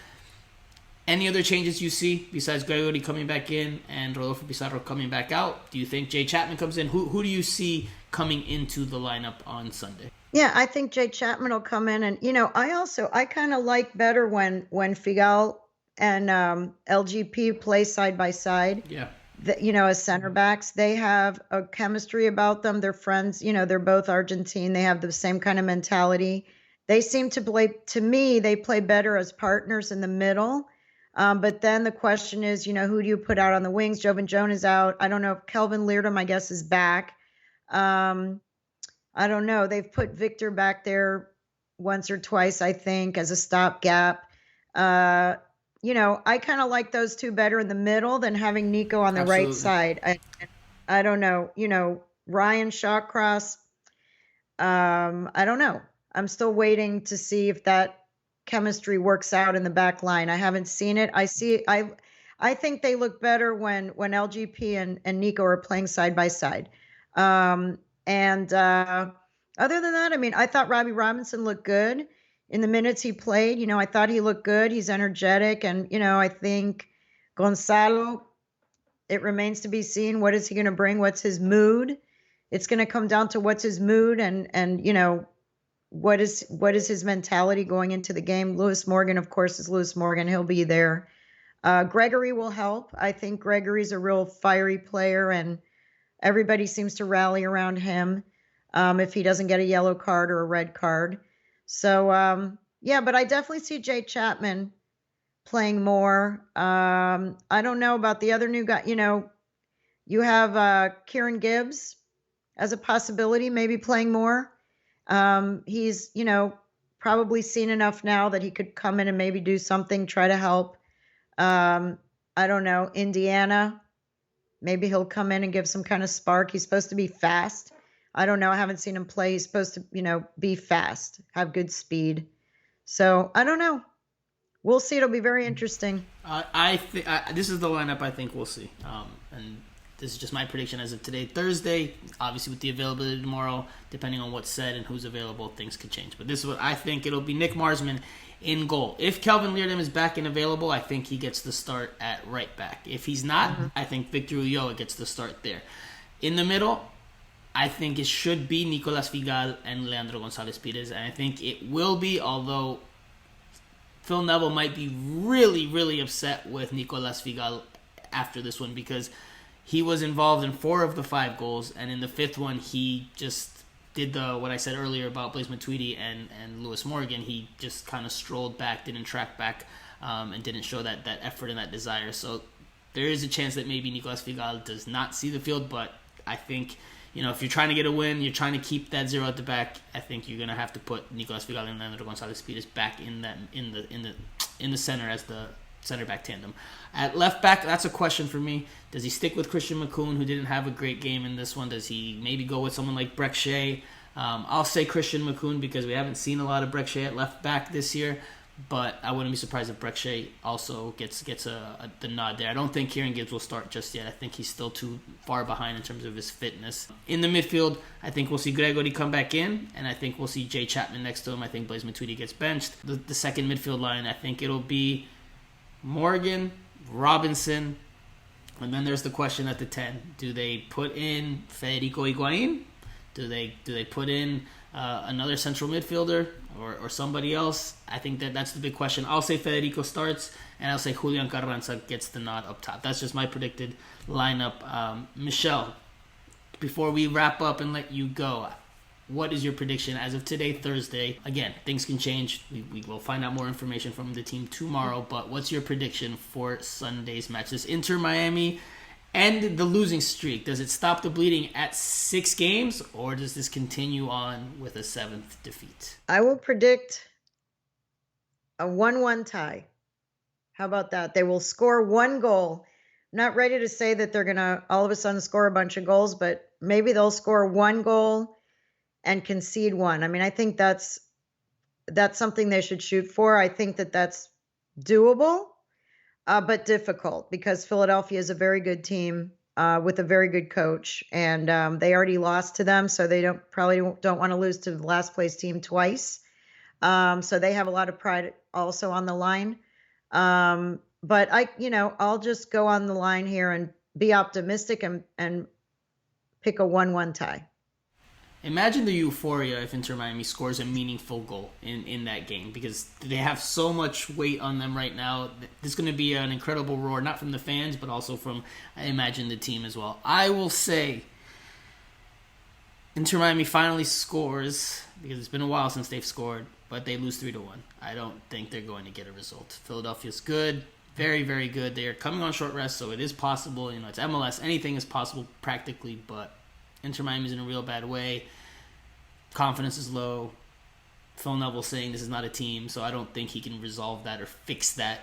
[SPEAKER 1] Any other changes you see besides Gregory coming back in and Rodolfo Pizarro coming back out? Do you think Jay Chapman comes in? Who do you see coming into the lineup on Sunday?
[SPEAKER 2] Yeah, I think Jay Chapman will come in. And, I kind of like better when Figal and LGP play side by side.
[SPEAKER 1] Yeah.
[SPEAKER 2] As center backs. They have a chemistry about them. They're friends. They're both Argentine. They have the same kind of mentality. They seem to play, to me, they play better as partners in the middle. But then the question is, who do you put out on the wings? Jovan Jones is out. I don't know if Kelvin Leardom, I guess, is back. I don't know. They've put Victor back there once or twice, I think, as a stopgap. I kind of like those two better in the middle than having Nico on the right side. I don't know. Ryan Shawcross, I don't know. I'm still waiting to see if that chemistry works out in the back line. I haven't seen it. I think they look better when LGP and Nico are playing side by side. And other than that, I thought Robbie Robinson looked good in the minutes he played. I thought he looked good. He's energetic. And, I think Gonzalo, it remains to be seen. What is he going to bring? What's his mood? It's going to come down to what's his mood and what is his mentality going into the game. Lewis Morgan, of course, is Lewis Morgan. He'll be there. Gregory will help. I think Gregory's a real fiery player, and everybody seems to rally around him if he doesn't get a yellow card or a red card. So, but I definitely see Jay Chapman playing more. I don't know about the other new guy. You have Kieran Gibbs as a possibility, maybe playing more. He's, probably seen enough now that he could come in and maybe do something, try to help. I don't know, Indiana. Maybe he'll come in and give some kind of spark. He's supposed to be fast. I don't know. I haven't seen him play. He's supposed to, be fast, have good speed. So I don't know. We'll see. It'll be very interesting.
[SPEAKER 1] This is the lineup I think we'll see. And this is just my prediction as of today, Thursday. Obviously, with the availability tomorrow, depending on what's said and who's available, things could change. But this is what I think. It'll be Nick Marsman in goal. If Kelvin Leardom is back and available, I think he gets the start at right back. If he's not, I think Victor Ulloa gets the start there. In the middle, I think it should be Nicolas Figal and Leandro Gonzalez Pires. And I think it will be, although Phil Neville might be really, really upset with Nicolas Figal after this one, because he was involved in 4 of the 5 goals, and in the 5th one, he just did what I said earlier about Blaise Matuidi and Lewis Morgan. He just kind of strolled back, didn't track back, and didn't show that effort and that desire. So there is a chance that maybe Nicolas Figal does not see the field, but I think, if you're trying to get a win, you're trying to keep that 0 at the back, I think you're going to have to put Nicolas Figal and Leandro Gonzalez Pires back in the center as the center back tandem. At left back, that's a question for me. Does he stick with Christian McCoon, who didn't have a great game in this one? Does he maybe go with someone like Breck Shea? I'll say Christian McCoon because we haven't seen a lot of Breck Shea at left back this year, but I wouldn't be surprised if Breck Shea also gets the nod there. I don't think Kieran Gibbs will start just yet. I think he's still too far behind in terms of his fitness. In the midfield, I think we'll see Gregory come back in, and I think we'll see Jay Chapman next to him. I think Blaise Matuidi gets benched. The second midfield line, I think it'll be Morgan, Robinson, and then there's the question at the 10. Do they put in Federico Higuain? Do they put in another central midfielder or somebody else? I think that's the big question. I'll say Federico starts, and I'll say Julian Carranza gets the nod up top. That's just my predicted lineup. Michelle, before we wrap up and let you go, what is your prediction as of today, Thursday? Again, things can change. We will find out more information from the team tomorrow, but what's your prediction for Sunday's match? Does Inter Miami end the losing streak? Does it stop the bleeding at 6 games, or does this continue on with a 7th defeat?
[SPEAKER 2] I will predict a 1-1 tie. How about that? They will score 1 goal. I'm not ready to say that they're going to all of a sudden score a bunch of goals, but maybe they'll score 1 goal and concede 1. I mean, I think that's something they should shoot for. I think that that's doable, but difficult, because Philadelphia is a very good team with a very good coach, and they already lost to them, so they probably don't want to lose to the last place team twice. So they have a lot of pride also on the line. But I'll just go on the line here and be optimistic and pick a 1-1 tie.
[SPEAKER 1] Imagine the euphoria if Inter Miami scores a meaningful goal in that game, because they have so much weight on them right now. There's going to be an incredible roar, not from the fans, but also from, I imagine, the team as well. I will say Inter Miami finally scores, because it's been a while since they've scored, but they lose 3-1. I don't think they're going to get a result. Philadelphia's good, very, very good. They are coming on short rest, so it is possible. It's MLS. Anything is possible practically, but Inter Miami's in a real bad way. Confidence is low. Phil Neville's saying this is not a team, so I don't think he can resolve that or fix that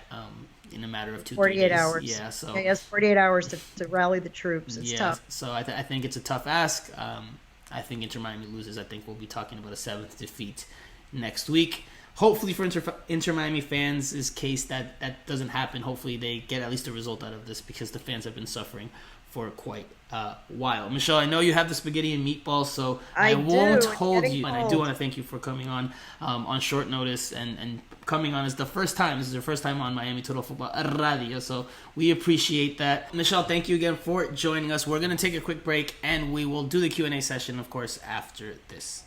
[SPEAKER 1] in a matter of 2-3 days.
[SPEAKER 2] 48 hours.
[SPEAKER 1] Yeah, so
[SPEAKER 2] he has 48 hours to rally the troops. It's tough.
[SPEAKER 1] So I think it's a tough ask. I think Inter Miami loses. I think we'll be talking about a 7th defeat next week. Hopefully for Inter Miami fans' case, that doesn't happen. Hopefully they get at least a result out of this, because the fans have been suffering for quite a while. Michelle, I know you have the spaghetti and meatballs, so I won't hold you. And I do want to thank you for coming on short notice and coming on as the first time. This is your first time on Miami Total Football Radio, so we appreciate that. Michelle, thank you again for joining us. We're going to take a quick break, and we will do the Q&A session, of course, after this.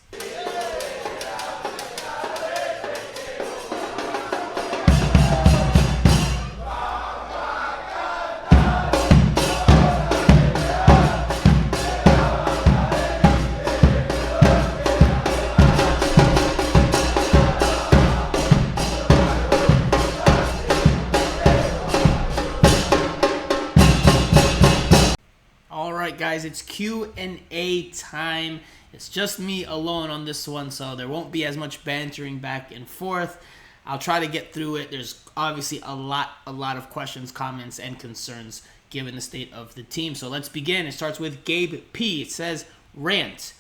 [SPEAKER 1] Guys, it's Q&A time. It's just me alone on this one, so there won't be as much bantering back and forth. I'll try to get through it. There's obviously a lot of questions, comments, and concerns given the state of the team. So let's begin. It starts with Gabe P. It says, rant.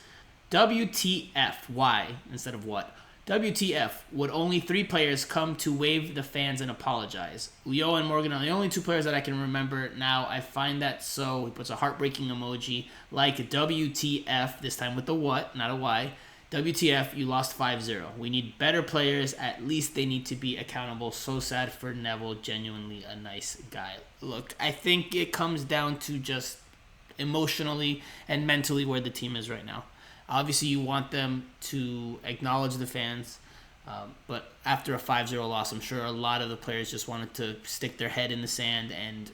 [SPEAKER 1] WTF. Why instead of what? WTF. Would only 3 players come to wave the fans and apologize? Ulloa and Morgan are the only 2 players that I can remember now. I find that so. He puts a heartbreaking emoji. Like WTF, this time with the what, not a why. WTF, you lost 5-0. We need better players. At least they need to be accountable. So sad for Neville. Genuinely a nice guy. Look, I think it comes down to just emotionally and mentally where the team is right now. Obviously, you want them to acknowledge the fans, but after a 5-0 loss, I'm sure a lot of the players just wanted to stick their head in the sand and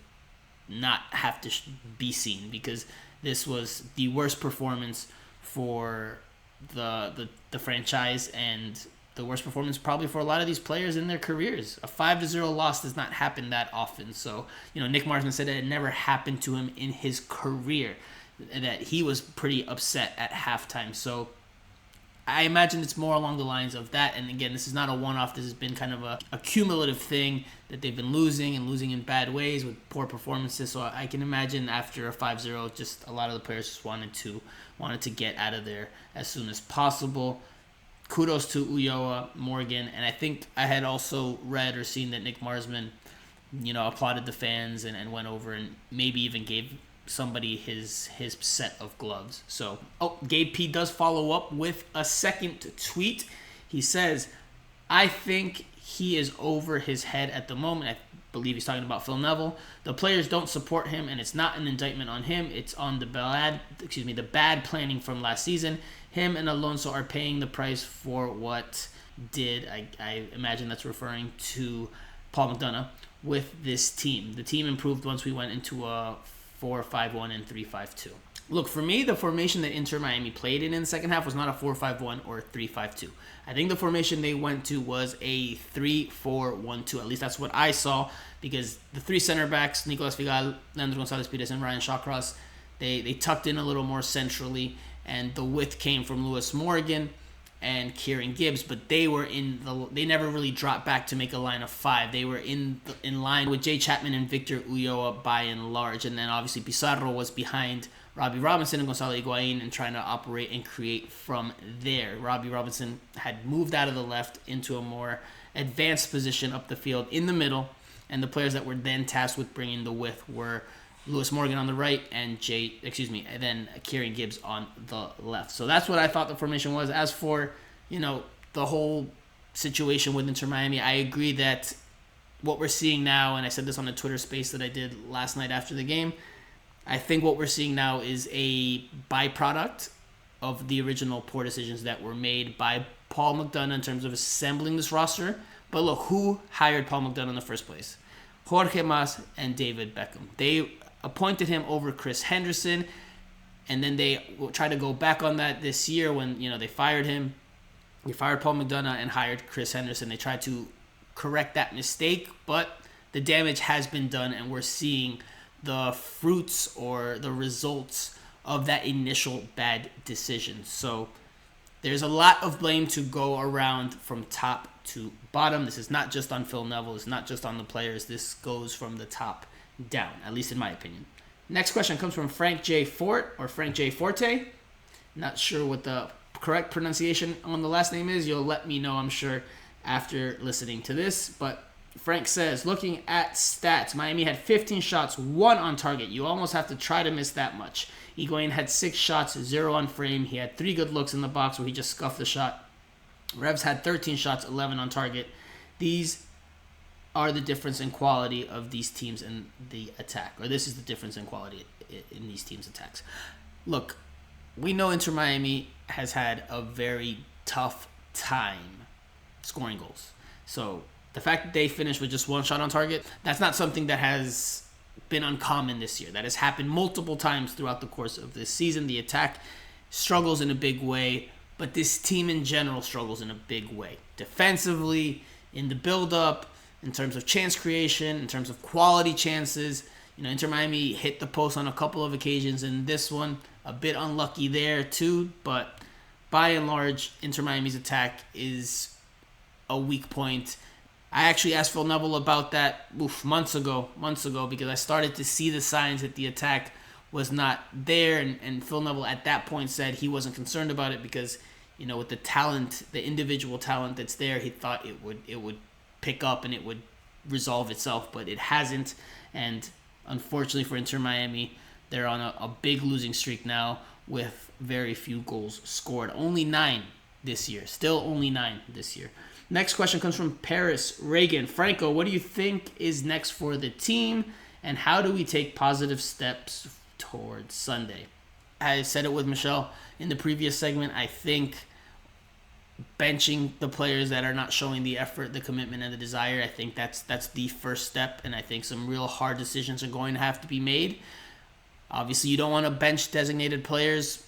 [SPEAKER 1] not have to be seen, because this was the worst performance for the franchise, and the worst performance probably for a lot of these players in their careers. A 5-0 loss does not happen that often. So, Nick Marsman said that it never happened to him in his career, that he was pretty upset at halftime. So I imagine it's more along the lines of that. And again, this is not a one-off. This has been kind of a cumulative thing that they've been losing in bad ways with poor performances. So I can imagine after a 5-0, just a lot of the players just wanted to get out of there as soon as possible. Kudos to Ulloa, Morgan, and I think I had also read or seen that Nick Marsman, applauded the fans and went over and maybe even gave somebody his set of gloves. So, Gabe P does follow up with a second tweet. He says, I think he is over his head at the moment. I believe he's talking about Phil Neville. The players don't support him, and it's not an indictment on him. It's on the bad planning from last season. Him and Alonso are paying the price for what did. I imagine that's referring to Paul McDonough with this team. The team improved once we went into a 4-5-1 and 3-5-2. Look, for me, the formation that Inter Miami played in the second half was not a 4-5-1 or 3-5-2. I think the formation they went to was a 3-4-1-2. At least that's what I saw, because the three center backs, Nicolas Figal, Leandro Gonzalez Pires, and Ryan Shawcross, they tucked in a little more centrally, and the width came from Lewis Morgan and Kieran Gibbs, but they never really dropped back to make a line of five. They were in line with Jay Chapman and Victor Ulloa by and large, and then obviously Pizarro was behind Robbie Robinson and Gonzalo Higuain and trying to operate and create from there. Robbie Robinson had moved out of the left into a more advanced position up the field in the middle, and the players that were then tasked with bringing the width were Lewis Morgan on the right and then Kieran Gibbs on the left. So that's what I thought the formation was. As for, the whole situation with Inter Miami, I agree that what we're seeing now, and I said this on a Twitter space that I did last night after the game, I think what we're seeing now is a byproduct of the original poor decisions that were made by Paul McDonough in terms of assembling this roster. But look, who hired Paul McDonough in the first place? Jorge Mas and David Beckham. They appointed him over Chris Henderson, and then they tried to go back on that this year when they fired him. They fired Paul McDonough and hired Chris Henderson. They tried to correct that mistake, but the damage has been done, and we're seeing the fruits or the results of that initial bad decision. So there's a lot of blame to go around from top to bottom. This is not just on Phil Neville. It's not just on the players. This goes from the top down, at least in my opinion. Next question comes from Frank J. Fort or Frank J. Forte. Not sure what the correct pronunciation on the last name is. You'll let me know, I'm sure, after listening to this. But Frank says, looking at stats, Miami had 15 shots, 1 on target. You almost have to try to miss that much. Higuain had 6 shots, 0 on frame. He had 3 good looks in the box where he just scuffed the shot. Revs had 13 shots, 11 on target. These are the difference in quality of these teams in the attack. Or this is the difference in quality in these teams' attacks. Look, we know Inter Miami has had a very tough time scoring goals. So the fact that they finished with just 1 shot on target, that's not something that has been uncommon this year. That has happened multiple times throughout the course of this season. The attack struggles in a big way, but this team in general struggles in a big way. Defensively, in the build-up, in terms of chance creation, in terms of quality chances. Inter Miami hit the post on a couple of occasions, and this one, a bit unlucky there too, but by and large, Inter Miami's attack is a weak point. I actually asked Phil Neville about that months ago, because I started to see the signs that the attack was not there, and Phil Neville at that point said he wasn't concerned about it because, with the talent, the individual talent that's there, he thought it would pick up and it would resolve itself, but it hasn't. And unfortunately for Inter Miami, they're on a big losing streak now with very few goals scored. Only 9 this year. Still only 9 this year. Next question comes from Paris Reagan. Franco, what do you think is next for the team, and how do we take positive steps towards Sunday? I said it with Michelle in the previous segment. I think benching the players that are not showing the effort, the commitment, and the desire, I think that's the first step, and I think some real hard decisions are going to have to be made. Obviously, you don't want to bench designated players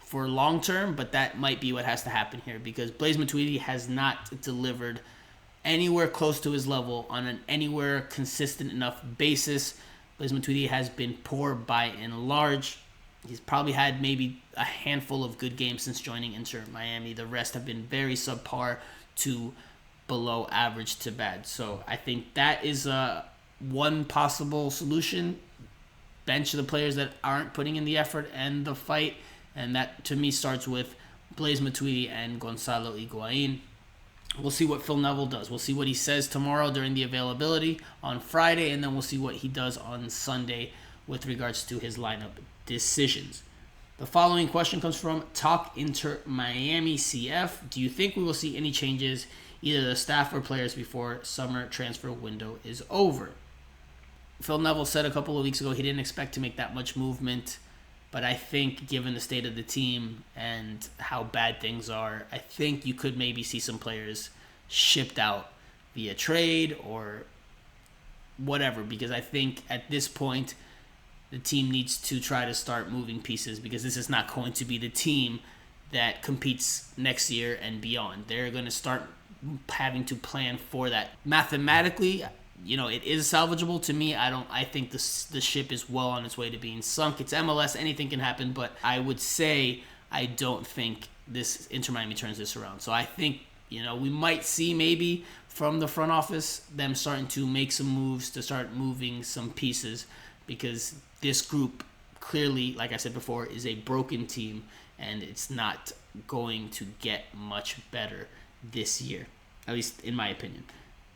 [SPEAKER 1] for long term, but that might be what has to happen here because Blaise Matuidi has not delivered anywhere close to his level on an anywhere consistent enough basis. Blaise Matuidi has been poor by and large. He's probably had maybe a handful of good games since joining Inter Miami. The rest have been very subpar to below average to bad. So I think that is one possible solution. Bench the players that aren't putting in the effort and the fight. And that, to me, starts with Blaise Matuidi and Gonzalo Higuain. We'll see what Phil Neville does. We'll see what he says tomorrow during the availability on Friday, and then we'll see what he does on Sunday with regards to his lineup decisions. The following question comes from Talk Inter Miami CF. Do you think we will see any changes, either the staff or players, before summer transfer window is over? Phil Neville said a couple of weeks ago he didn't expect to make that much movement, but I think given the state of the team and how bad things are, I think you could maybe see some players shipped out via trade or whatever, because I think at this point the team needs to try to start moving pieces, because this is not going to be the team that competes next year and beyond. They're going to start having to plan for that. Mathematically, it is salvageable. To me, I think the ship is well on its way to being sunk. It's MLS, anything can happen, but I would say I don't think this Inter Miami turns this around. So I think, we might see maybe from the front office them starting to make some moves to start moving some pieces, because this group clearly, like I said before, is a broken team, and it's not going to get much better this year, at least in my opinion.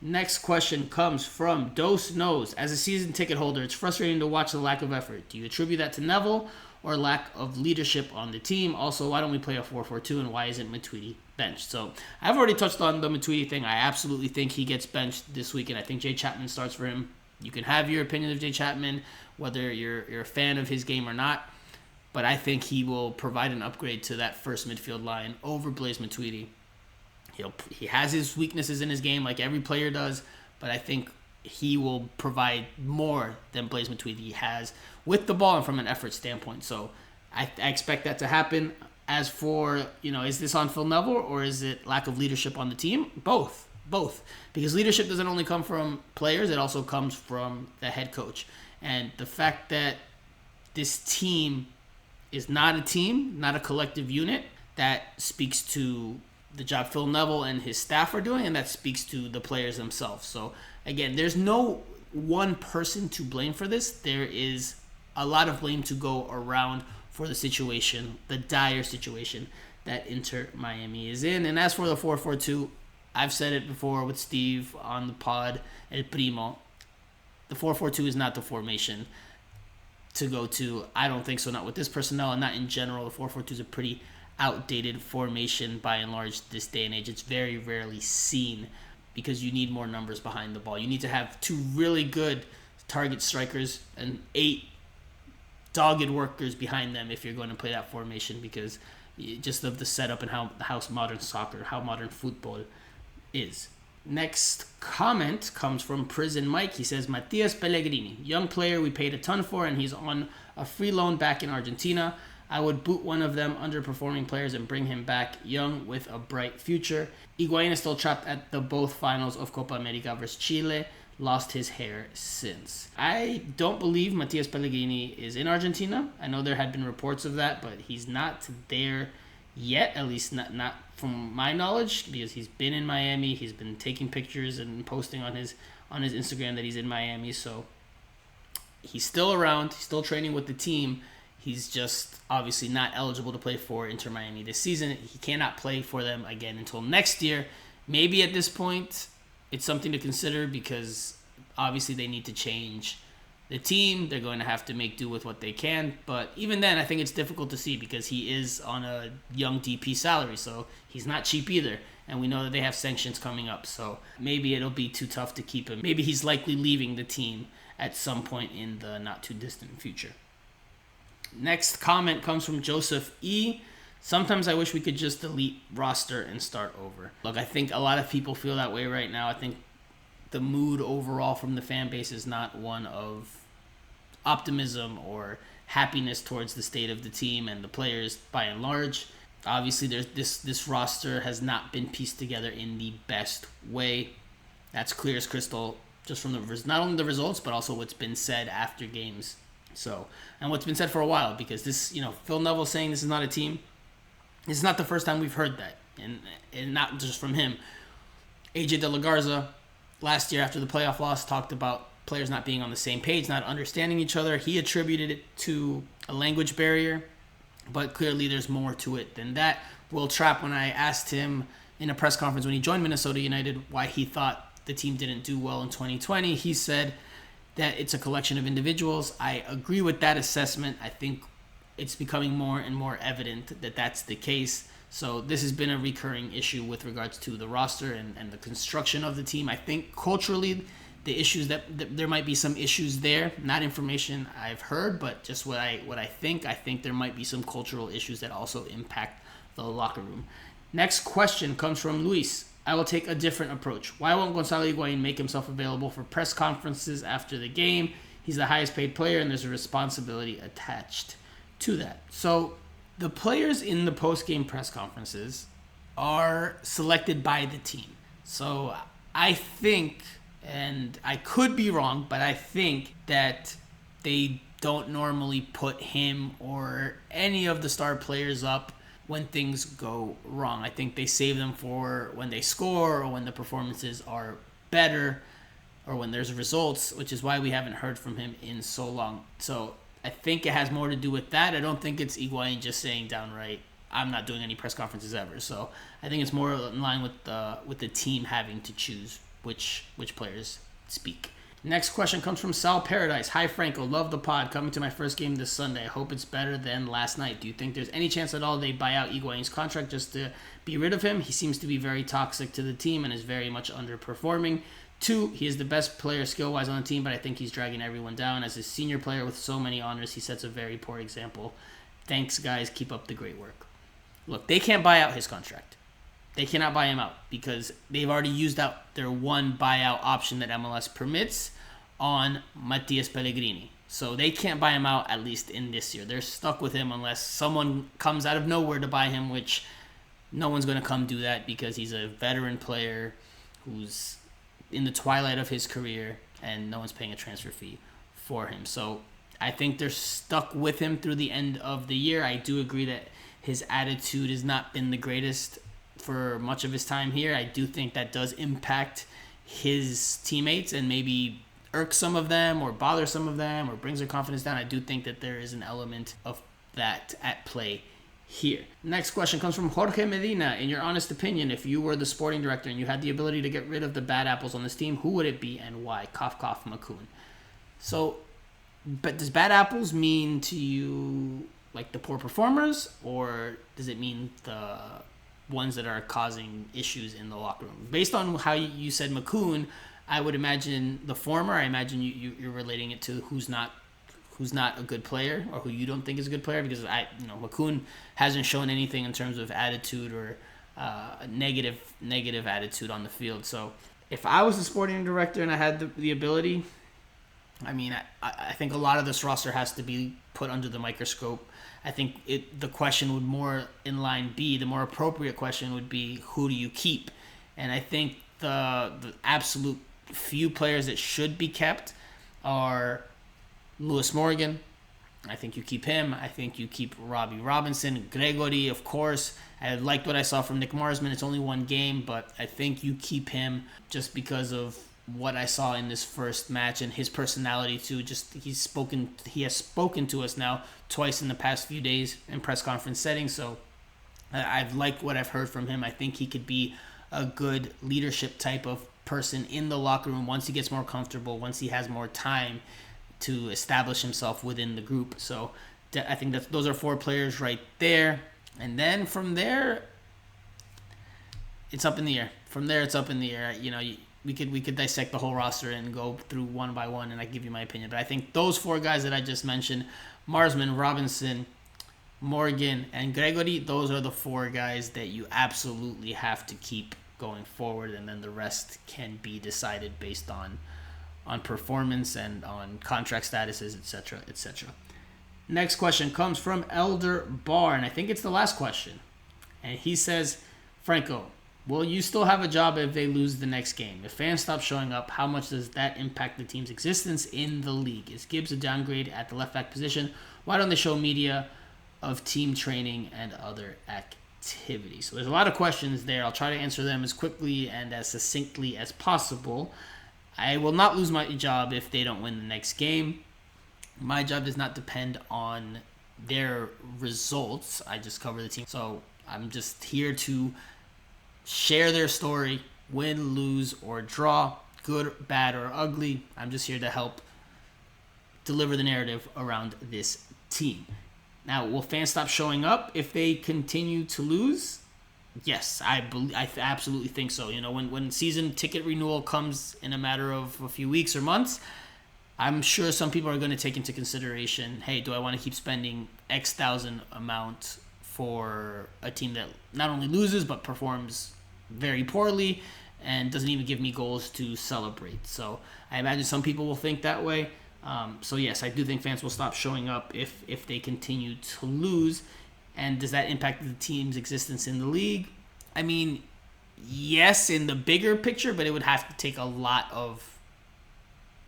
[SPEAKER 1] Next question comes from Dose Knows. As a season ticket holder, it's frustrating to watch the lack of effort. Do you attribute that to Neville or lack of leadership on the team? Also, why don't we play a 4-4-2, and why isn't Matuidi benched? So I've already touched on the Matuidi thing. I absolutely think he gets benched this week, and I think Jay Chapman starts for him. You can have your opinion of Jay Chapman, whether you're a fan of his game or not, but I think he will provide an upgrade to that first midfield line over Blaise Matuidi. He has his weaknesses in his game, like every player does, but I think he will provide more than Blaise Matuidi has with the ball and from an effort standpoint. So I expect that to happen. As for, is this on Phil Neville or is it lack of leadership on the team? Both. Because leadership doesn't only come from players, it also comes from the head coach. And the fact that this team is not a team, not a collective unit, that speaks to the job Phil Neville and his staff are doing, and that speaks to the players themselves. So again, there's no one person to blame for this. There is a lot of blame to go around for the situation, the dire situation that Inter Miami is in. And as for the 4-4-2, I've said it before with Steve on the pod, El Primo, the 4-4-2 is not the formation to go to. I don't think so, not with this personnel and not in general. The 4-4-2 is a pretty outdated formation by and large this day and age. It's very rarely seen because you need more numbers behind the ball. You need to have 2 really good target strikers and 8 dogged workers behind them if you're going to play that formation, because just of the setup and how modern soccer, how modern football is. Next comment comes from Prison Mike. He says, Matthias Pellegrini, young player we paid a ton for, and he's on a free loan back in Argentina. I would boot one of them underperforming players and bring him back young with a bright future. Higuain is still trapped at the both finals of Copa America versus Chile. Lost his hair since. I don't believe Matthias Pellegrini is in Argentina. I know there had been reports of that, but he's not there yet, at least not from my knowledge, because he's been in Miami. He's been taking pictures and posting on his Instagram that he's in Miami. So he's still around. He's still training with the team. He's just obviously not eligible to play for Inter Miami this season. He cannot play for them again until next year. Maybe at this point, it's something to consider, because obviously they need to change the team. They're going to have to make do with what they can. But even then, I think it's difficult to see, because he is on a young DP salary, so he's not cheap either. And we know that they have sanctions coming up, so maybe it'll be too tough to keep him. Maybe he's likely leaving the team at some point in the not too distant future. Next comment comes from Joseph E. Sometimes I wish we could just delete roster and start over. Look, I think a lot of people feel that way right now. I think the mood overall from the fan base is not one of optimism or happiness towards the state of the team and the players by and large. Obviously, this roster has not been pieced together in the best way. That's clear as crystal, just from not only the results, but also what's been said after games. So, and what's been said for a while, because this, Phil Neville saying this is not a team, this is not the first time we've heard that, and not just from him. AJ De La Garza, last year after the playoff loss, talked about players not being on the same page, not understanding each other. He attributed it to a language barrier, but clearly there's more to it than that. Will Trapp, when I asked him in a press conference when he joined Minnesota United why he thought the team didn't do well in 2020, he said that it's a collection of individuals. I agree with that assessment. I think it's becoming more and more evident that that's the case. So this has been a recurring issue with regards to the roster and the construction of the team. I think culturally, the issues that there might be some issues there, not information I've heard, but just what I think. I think there might be some cultural issues that also impact the locker room. Next question comes from Luis. I will take a different approach. Why won't Gonzalo Higuain make himself available for press conferences after the game? He's the highest paid player, and there's a responsibility attached to that. So the players in the post-game press conferences are selected by the team. So I think, and I could be wrong, but I think that they don't normally put him or any of the star players up when things go wrong. I think they save them for when they score or when the performances are better or when there's results, which is why we haven't heard from him in so long. So I think it has more to do with that. I don't think it's Higuain just saying downright, I'm not doing any press conferences ever. So I think it's more in line with the team having to choose which players speak. Next question comes from Sal Paradise. Hi, Franco. Love the pod. Coming to my first game this Sunday. I hope it's better than last night. Do you think there's any chance at all they buy out Higuain's contract just to be rid of him? He seems to be very toxic to the team and is very much underperforming. 2, he is the best player skill-wise on the team, but I think he's dragging everyone down. As a senior player with so many honors, he sets a very poor example. Thanks, guys. Keep up the great work. Look, they can't buy out his contract. They cannot buy him out because they've already used out their one buyout option that MLS permits on Matthias Pellegrini. So they can't buy him out, at least in this year. They're stuck with him unless someone comes out of nowhere to buy him, which no one's going to come do that because he's a veteran player who's in the twilight of his career and no one's paying a transfer fee for him. So I think they're stuck with him through the end of the year. I do agree that his attitude has not been the greatest for much of his time here. I do think that does impact his teammates and maybe irk some of them or bother some of them or brings their confidence down. I do think that there is an element of that at play here. Next question comes from Jorge Medina. In your honest opinion, if you were the sporting director and you had the ability to get rid of the bad apples on this team, who would it be and why? Cough, cough, Macoun. So, but does bad apples mean to you like the poor performers, or does it mean the ones that are causing issues in the locker room? Based on how you said Macoun, I would imagine the former. I imagine you're relating it to who's not a good player or who you don't think is a good player, because Macoun hasn't shown anything in terms of attitude or negative attitude on the field. So if I was the sporting director and I had the ability, I mean, I think a lot of this roster has to be put under the microscope. I think the question would more in line be, the more appropriate question would be, who do you keep? And I think the absolute few players that should be kept are Lewis Morgan. I think you keep him. I think you keep Robbie Robinson. Gregory, of course. I liked what I saw from Nick Marsman. It's only one game, but I think you keep him just because of what I saw in this first match and his personality too. Just he has spoken to us now twice in the past few days in press conference settings. So I've liked what I've heard from him. I think he could be a good leadership type of person in the locker room once he gets more comfortable, once he has more time to establish himself within the group. So I think that those are 4 players right there. And then from there, it's up in the air. From there, it's up in the air. We could dissect the whole roster and go through one by one, and I give you my opinion. But I think those 4 guys that I just mentioned, Marsman, Robinson, Morgan, and Gregory, those are the 4 guys that you absolutely have to keep going forward, and then the rest can be decided based on performance and on contract statuses, etc., etc. Next question comes from Elder Barr, and I think it's the last question. And he says, Franco, will you still have a job if they lose the next game? If fans stop showing up, how much does that impact the team's existence in the league? Is Gibbs a downgrade at the left back position? Why don't they show media of team training and other activities? So there's a lot of questions there. I'll try to answer them as quickly and as succinctly as possible. I will not lose my job if they don't win the next game. My job does not depend on their results. I just cover the team. So I'm just here to share their story, win, lose, or draw, good, bad, or ugly. I'm just here to help deliver the narrative around this team. Now, will fans stop showing up if they continue to lose? Yes, I absolutely think so. When season ticket renewal comes in a matter of a few weeks or months, I'm sure some people are going to take into consideration, hey, do I want to keep spending X thousand amount for a team that not only loses but performs very poorly and doesn't even give me goals to celebrate? So I imagine some people will think that way. So yes, I do think fans will stop showing up if they continue to lose. And does that impact the team's existence in the league? I mean, yes, in the bigger picture, but it would have to take a lot of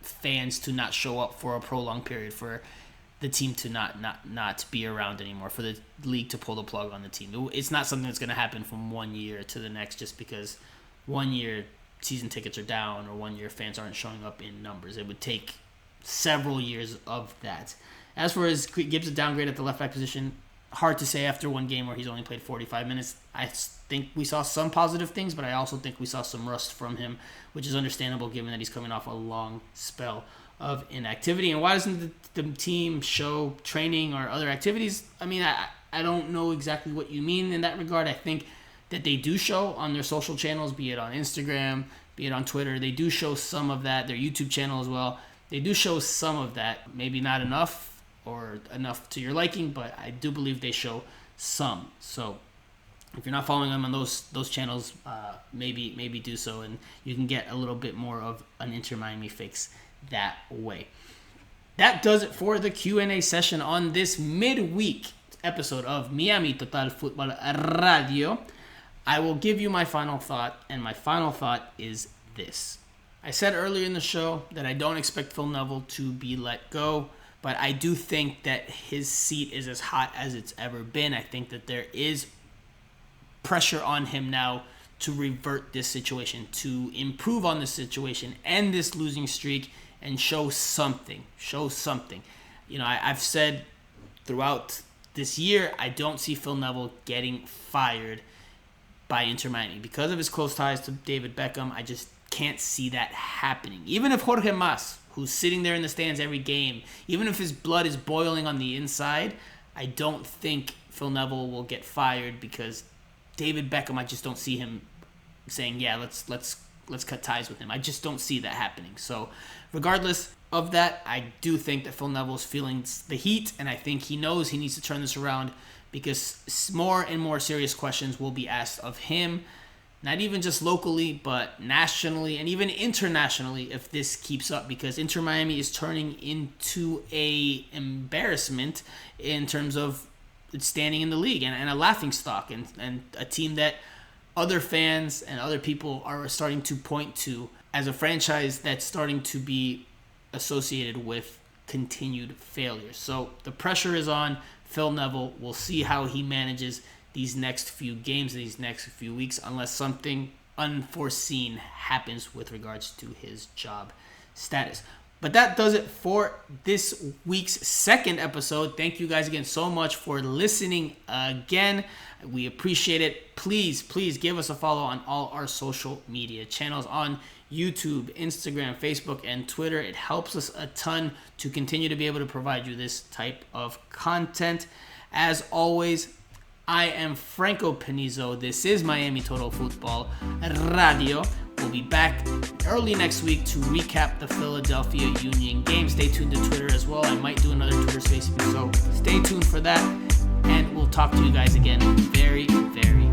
[SPEAKER 1] fans to not show up for a prolonged period for the team to not be around anymore, for the league to pull the plug on the team. It's not something that's going to happen from one year to the next just because 1 year season tickets are down or 1 year fans aren't showing up in numbers. It would take several years of that. As for his Gibbs' downgrade at the left back position, hard to say after one game where he's only played 45 minutes. I think we saw some positive things, but I also think we saw some rust from him, which is understandable given that he's coming off a long spell of inactivity. And why doesn't the team show training or other activities? I mean, I don't know exactly what you mean in that regard. I think that they do show on their social channels, be it on Instagram, be it on Twitter. They do show some of that. Their YouTube channel as well. They do show some of that. Maybe not enough or enough to your liking, but I do believe they show some. So if you're not following them on those channels, maybe do so, and you can get a little bit more of an Inter Miami fix that way. That does it for the Q&A session on this midweek episode of Miami Total Futbol Radio. I will give you my final thought, and my final thought is this. I said earlier in the show that I don't expect Phil Neville to be let go, but I do think that his seat is as hot as it's ever been. I think that there is pressure on him now to revert this situation, to improve on this situation, end this losing streak, and show something. You know, I've said throughout this year, I don't see Phil Neville getting fired by Inter Miami. Because of his close ties to David Beckham, I just can't see that happening. Even if Jorge Mas, who's sitting there in the stands every game, even if his blood is boiling on the inside, I don't think Phil Neville will get fired because David Beckham, I just don't see him saying, yeah, let's cut ties with him. I just don't see that happening. So regardless of that, I do think that Phil Neville is feeling the heat, and I think he knows he needs to turn this around because more and more serious questions will be asked of him, not even just locally, but nationally and even internationally if this keeps up, because Inter Miami is turning into a embarrassment in terms of its standing in the league and a laughingstock and a team that other fans and other people are starting to point to as a franchise that's starting to be associated with continued failure. So the pressure is on Phil Neville. We'll see how he manages these next few games, these next few weeks, unless something unforeseen happens with regards to his job status. But that does it for this week's second episode. Thank you guys again so much for listening again. We appreciate it. Please give us a follow on all our social media channels on YouTube, Instagram, Facebook, and Twitter. It helps us a ton to continue to be able to provide you this type of content. As always, I am Franco Panizo. This is Miami Total Futbol Radio. We'll be back early next week to recap the Philadelphia Union game. Stay tuned to Twitter as well. I might do another Twitter space, so stay tuned for that. And we'll talk to you guys again very, very